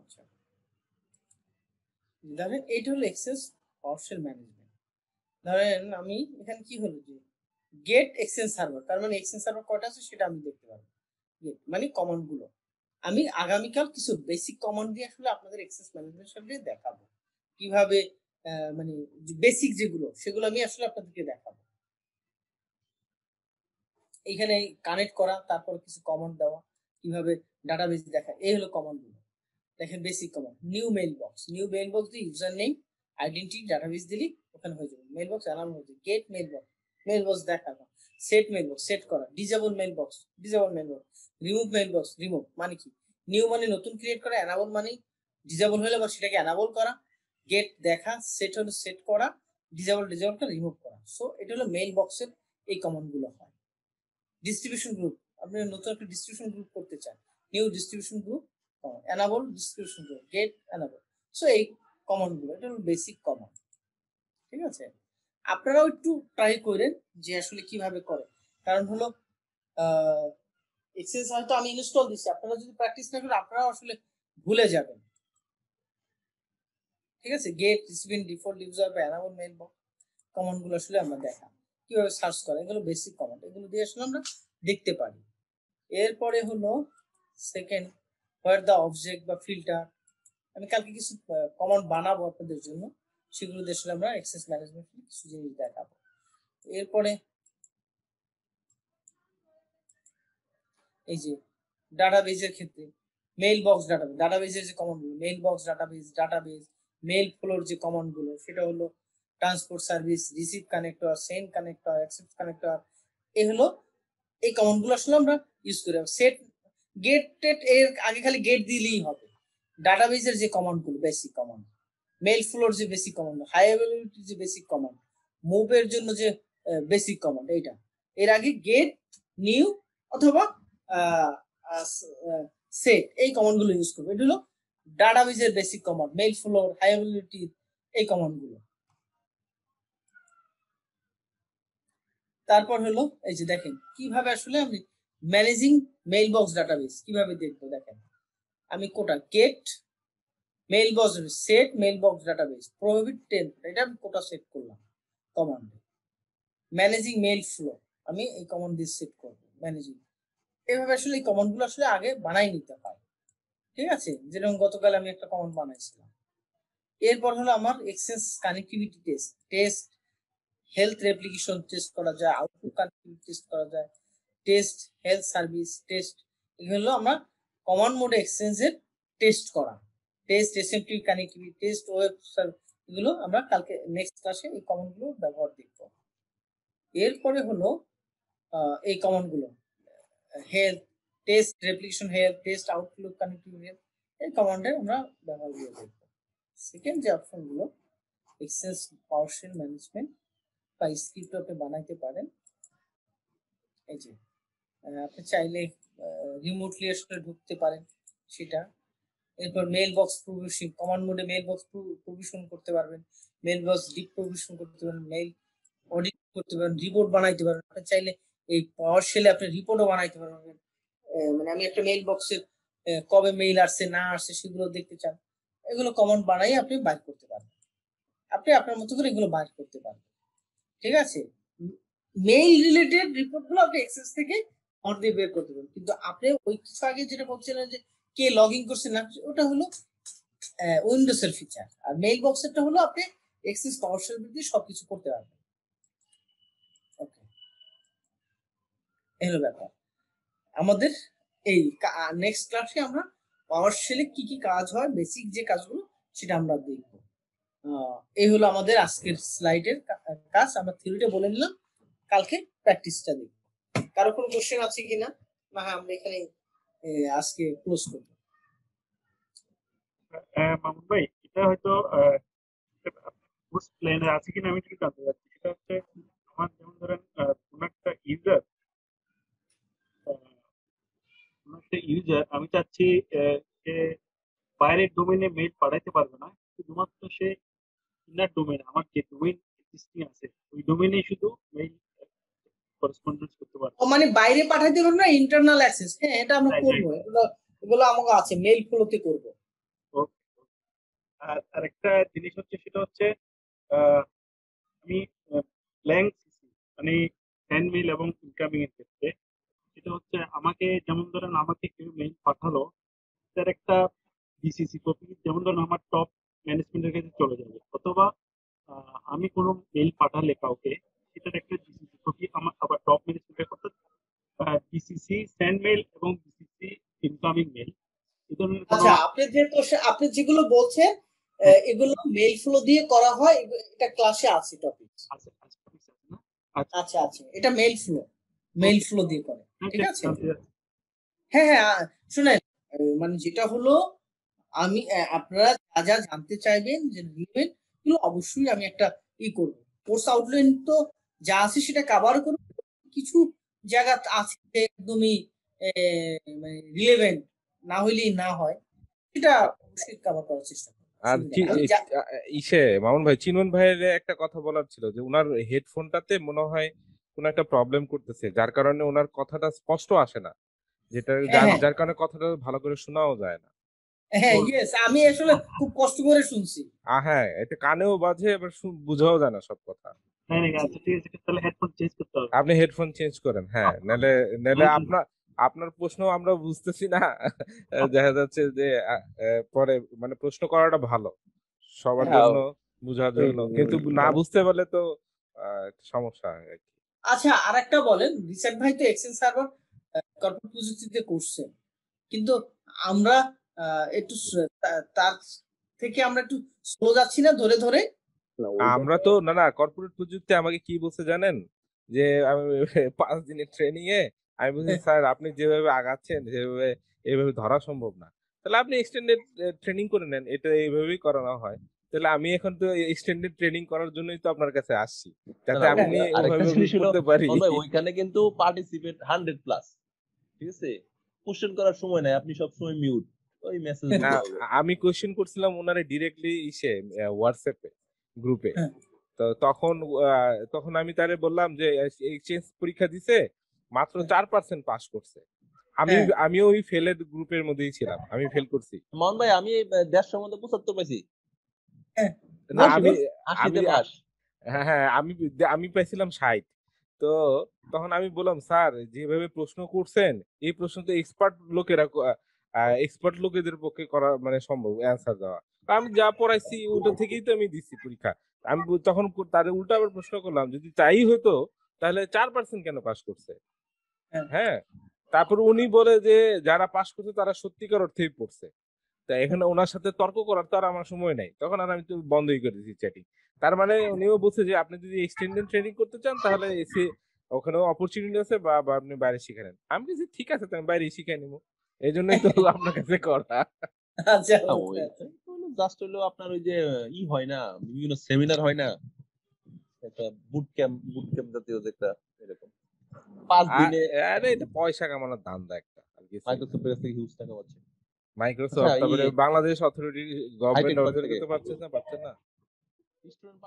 আচ্ছা, ধরেন এইটা হলো এক্সেস পাওয়ারশেল ম্যানেজমেন্ট। ধরেন আমি এখানে কি হলো যে গেট এক্সচেঞ্জ সার্ভার, তার মানে এক্সচেঞ্জ সার্ভার কয়টা আছে সেটা আমি দেখতে পারবো। গেট মানে কমান্ড গুলো। আমি আগামীকাল কিছু বেসিক কমান্ড দিয়ে আসলে আপনাদের এক্সেস ম্যানেজমেন্ট সার্ভারে দেখাবো কিভাবে, মানে বেসিক যেগুলো সেগুলো আমি আসলে আপনাদেরকে দেখাবো। এখানে কানেক্ট করা, তারপর কিছু কমান্ড দেওয়া, কিভাবে ডাটাবেস দেখা, এই হলো কমান্ড গুলো। দেখেন basic command, new mail box দিয়ে ইউজার নেম আইডেন্টিটি ডাটাবেস দিলি ওখানে হয়ে যাবে। মেইল বক্স অ্যালার্ম হয়ে যাবে। গেট মেইল বক্স দেখানো, সেট মেইল বক্স সেট করা, disable mail box remove mail box মানে কি, নিউ মানে নতুন ক্রিয়েট করা, এনাবল মানে ডিসেবল হলে বা সেটাকে এনাবল করা, গেট দেখা, সেট হলো সেট করা, ডিসেবলটা রিমুভ করা। সো এটা হলো মেইল বক্সের এই কমান্ড গুলো হয়। ডিস্ট্রিবিউশন গ্রুপ, আপনি নতুন একটা ডিস্ট্রিবিউশন গ্রুপ করতে চান, new distribution group, enable distribution group, get enable. So এই কমান্ড গুলো, এটা হলো বেসিক কমান্ড। ঠিক আছে, আপনারাও একটু ট্রাই করেন যে আসলে কিভাবে করে। কারণ হলো এক্সেস হয়তো আমি ইনস্টল দিচ্ছি, আপনারা যদি প্র্যাকটিস না করেন আপনারাও আসলে ভুলে যাবেন। ঠিক আছে, গেট রিসিভিং ডিফল্ট ইউজার বা এনাবল মেইল বক্স কমান্ড গুলো আসলে আমরা দেখা কিভাবে সার্চ করা, এগুলো বেসিক কমান্ড, এগুলো দিয়ে আসলে আমরা দেখতে পারি। এরপরে হলো সেকেন্ড হোয়ার দ্য অবজেক্ট বা ফিল্টার, আমি কালকে কিছু কমান্ড বানাবো আপনাদের জন্য, সেগুলো দিয়ে আসলে আমরা অ্যাক্সেস ম্যানেজমেন্ট কিছু জিনিস দেখাবো। এরপরে এই যে ডাটাবেজের ক্ষেত্রে মেইল বক্স ডাটাবেজ, ডাটাবেজের যে কমান্ড গুলো mail box database mail flow যে কমান্ড গুলো সেটা হলো transport service, receive connector, send connector, accept connector, এই হলো এই কমান্ড গুলো আসলে আমরা ইউজ করি। সেট গেট টেট এর আগে খালি গেট দিলেই হবে। ডাটাবেজের যে কমান্ড গুলো বেসিক কমান্ড, মেইল ফ্লোর যে বেসিক কমান্ড, হাই অ্যাভেলেবিলিটি যে বেসিক কমান্ড, মুভের জন্য যে বেসিক কমান্ড, এইটা এর আগে গেট নিউ অথবা সেট এই কমান্ড গুলো ইউজ করবো। এটা হলো ডাটাবেজের basic command, mail flow, high availability এই কমান্ড গুলো। তারপর হলো এই যে দেখেন কিভাবে আসলে আমি ম্যানেজিং মেইল বক্স ডাটাবেজ কিভাবে দেখবো, দেখেন আমি quota get mailbox set mailbox database prohibit 10, এটা আমি কোটা সেট করলাম কমান্ডে। ম্যানেজিং মেইল ফ্লো আমি এই কমান্ড দিয়ে সেট করব ম্যানেজিং। এইভাবে আসলে এই কমান্ড গুলো আসলে আগে বানাই নিতে হয়। ঠিক আছে, যেরকম গতকাল আমি একটা কমান্ড বানাইছিলাম। এরপর হলো আমার access connectivity test health replication test করা যায়, আউটপুট কানেক্টিভিটি টেস্ট করা যায়, টেস্ট হেলথ সার্ভিস টেস্ট, এগুলো আমরা কমান্ড মোডে এক্সচেঞ্জের টেস্ট করা, test SMT connectivity test web এগুলো আমরা কালকে নেক্সট ক্লাসে এই কমান্ড গুলো ব্যবহার দেখব। এরপরে হলো এই কমান্ড গুলো health test replication health test Outlook connectivity health, এই কমান্ডের আমরা ব্যবহার দিয়ে দেখব। সেকেন্ড যে অপশন গুলো এক্সেস পাওয়ারশেল ম্যানেজমেন্ট বা স্ক্রিপ্ট আপনি বানাইতে পারেন। এই যে আপনি চাইলে রিমোটলি আসলে ঢুকতে পারেন সেটা। এরপর মেইল বক্স প্রভিশন কমান্ড মোডে মেইল বক্স প্রভিশন করতে পারবেন, মেইল বক্স ডিপ প্রভিশন করতে পারবেন, মেইল অডিট করতে পারবেন, রিপোর্ট বানাইতে পারবেন। আপনি চাইলে এই পাওয়ার শেলে আপনি রিপোর্টও বানাইতে পারবেন। মানে আমি একটা মেইল বক্সের কবে মেইল আসছে না আসছে সেগুলো দেখতে চান, এগুলো কমান্ড বানাই আপনি বাইর করতে পারবেন। আপনি আপনার মতো করে এগুলো বাইর করতে পারবেন। ঠিক আছে, মেইল রিলেটেড রিপোর্ট গুলো আপনি এক্সেস থেকে অন দিয়ে বের করতে পারবেন। কিন্তু আপনি ওই কিছু আগে যেটা বলছিলেন যে কে লগ ইন করছে না, ওটা হলো উইন্ডোজ এর ফিচার। আর মেইল বক্সেরটা হলো আপনি এক্সেস পাওয়ারশেল দিয়ে সবকিছু করতে পারবেন। ওকে, এই হলো ব্যাপার আমাদের। এই নেক্সট ক্লাসে আমরা পাওয়ারশেলে কি কি কাজ হয়, বেসিক যে কাজগুলো সেটা আমরা দেখব। এই হলো আমাদের আজকের স্লাইডের কাজ। আমরা থিওরিটা বলে নিলাম, কালকে প্র্যাকটিসটা দেখব। কারো কোনো কোশ্চেন আছে কিনা? না হ্যাঁ, আমরা এখানে আজকে ক্লোজ করব। মামুন ভাই, এটা হয়তো কোর্স প্ল্যানে আছে কিনা আমি ঠিক জানতে চাচ্ছি। সেটা হচ্ছে আমার যেমন ধরেন কোন একটা ইউজার আমি চাচ্ছি যে বাইরের ডোমেইনে মেইল পাঠাইতে পারবে না, শুধুমাত্র সে ইনার ডোমেইন আমার যে ডোমেইন এক্সিস্টিং আছে ওই ডোমেইনে শুধু মেইল করেসপন্ডেন্স করতে পারবে। মানে বাইরে পাঠাইতে পারবো না, ইন্টারনাল অ্যাক্সেস। হ্যাঁ, এটা আমরা করব, এগুলো আমাকে আছে মেইল ফ্লোতে করব। আর আরেকটা জিনিস হচ্ছে সেটা হচ্ছে আমি ব্ল্যাঙ্ক মানে সেন্ড মেইল এবং ইনকামিং এর ক্ষেত্রে সেটা হচ্ছে আমাকে যেমন ধরেন আমাকে কেউ মেইল পাঠালো, তার একটা বিসিসি কপি যেমন ধরেন আমার টপ ম্যানেজমেন্টের কাছে চলে যাবে, অথবা আমি কোনো মেইল পাঠালে কাউকে সেটার একটা বিসিসি কপি আমার আবার টপ ম্যানেজমেন্টের অর্থাৎ বিসিসি সেন্ড মেইল এবং বিসিসি ইনকামিং মেইল এই ধরনের। আচ্ছা, আপনি যেগুলো বলছেন এগুলো মেইল ফ্লো দিয়ে করা হয়, এটা ক্লাসে আছে টপিক। আচ্ছা আচ্ছা, এটা মেইল ফ্লো দিয়ে করে, ঠিক আছে। হ্যাঁ হ্যাঁ, শুনেন, মানে যেটা হলো আমি আপনারা যা যা জানতে চাইবেন যে নেবেন এগুলো অবশ্যই আমি একটা করব। কোর্স আউটলাইন তো যা আছে সেটা কভার করব, কিছু জায়গা আছে একদমই মানে রিলেভেন্ট না হইলেই না হয়, সেটা অবশ্যই কভার করার চেষ্টা করব। আর মামুন ভাই, চিনন ভাইয়ের একটা কথা বলার ছিল যে উনার হেডফোনটাতে মনে হয় কোন একটা প্রবলেম করতেছে, যার কারণে ওনার কথাটা স্পষ্ট আসে না। যেটা হ্যাঁ, হ্যাঁ। যার কারণে কথাটা ভালো করে শোনাও যায় না। হ্যাঁ, ওর ইয়েস আমি আসলে খুব কষ্ট করে শুনছি। হ্যাঁ, এটা কানেও বাজে আবার বুঝাও যায় না সব কথা। তাই নাকি? আচ্ছা ঠিক আছে, তাহলে হেডফোন চেঞ্জ করতে হবে। আপনি হেডফোন চেঞ্জ করেন, হ্যাঁ, নাহলে Bluetooth। আপনার প্রশ্ন আমরা বুঝতেছি না। দেখা যাচ্ছে যে পরে মানে প্রশ্ন করাটা ভালো সবার হ্যাঁ জন্য, বুঝার জন্য, কিন্তু না বুঝতে পারলে তো একটা সমস্যা হয় আর কি। আচ্ছা আরেকটা বলেন, রিসেন্ট ভাই তো এক্সচেঞ্জ সার্ভার কর্পোরেট প্রযুক্তিতে করছেন, কিন্তু আমরা একটু তার থেকে আমরা একটু স্লো যাচ্ছি না ধরে ধরে? না ওইটা আমরা তো না কর্পোরেট প্রযুক্তি আমাকে কি বলছে জানেন, যে আমি 5 দিনের ট্রেনিং এ আমি বলছি স্যার আপনি যেভাবে আগাচ্ছেন সেভাবে এইভাবে ধরা সম্ভব না, তাহলে আপনি এক্সটেন্ডেড ট্রেনিং করে নেন, এটা এইভাবেই করানো হয়। তাহলে আমি এখন তো এক্সটেন্ডেড ট্রেনিং করার জন্যই তো আপনার কাছে আসছি, না যাতে না আপনি আরেকটা ওইভাবে জিনিস হলো করতে পারি। ভাই ওইখানে কিন্তু পার্টিসিপেট 100 প্লাস, ঠিক আছে, কোশ্চেন করার সময় নাই, আপনি সব সময় মিউট, ওই মেসেজ না, দিতে হবে। আমি কোশ্চেন করছিলাম ওনারে ডিরেক্টলি হোয়াটসঅ্যাপে গ্রুপে। হ্যাঁ, তো তখন আমি তারে বললাম যে এক্সচেঞ্জ পরীক্ষা দিছে, মাত্র হ্যাঁ, 4% পাস করছে। হ্যাঁ, আমিও ওই ফেলের গ্রুপের মধ্যেই ছিলাম, আমি ফেল করছি। মোহন ভাই আমি 150 মধ্যে 75 পাইছি, হ্যাঁ, না বলছি আমি বলছি। 80 তে আমি পাস। হ্যাঁ আমি পাইছিলাম 60। তো তখন আমি বললাম স্যার যেভাবে প্রশ্ন করছেন এই প্রশ্ন তো এক্সপার্ট লোকেদের পক্ষে করা মানে সম্ভব অ্যান্সার দেওয়া। তো আমি যা পড়াইছি ওটা থেকেই তো আমি দিচ্ছি পরীক্ষা। আমি তখন তাদের উল্টা আবার প্রশ্ন করলাম যদি তাই হতো তাহলে 4% কেন পাস করছে? হ্যাঁ, হ্যাঁ, তারপর উনি বলে যে যারা পাস করছে তারা সত্যিকার অর্থেই পড়ছে। তা এখানে ওনার সাথে তর্ক করার তো আর আমার সময় নাই, তখন আর আমি তো বন্ধই করে দিয়েছি চ্যাটিং। তার মানে উনিও বলছে যে আপনি যদি এক্সটেন্ডেড ট্রেনিং করতে চান তাহলে এসে ওখানেও অপরচুনিটি আছে, বা আপনি বাইরে শিখে নেন। আমি বলছি ঠিক আছে, তো আমি বাইরে শিখে নিবো, এই জন্যই তো আপনার কাছে করা। আচ্ছা না আচ্ছা ওইটা আচ্ছা। হলো জাস্ট হলো আপনার ওই যে হয় না, বিভিন্ন সেমিনার হয় না, একটা বুট ক্যাম্প জাতীয় যে একটা এরকম 5 দিনে আরে এটা পয়সা কামানোর ধান্দা একটা, আর কিছুই না। মাইক্রোসফটের কাছ থেকে হিউজ টাকা পাচ্ছে। আচ্ছা মাইক্রোসফট, তারপরে Bangladesh authority, hi tech government park থেকে অথরিটি তো পাচ্ছে না। স্টুডেন্ট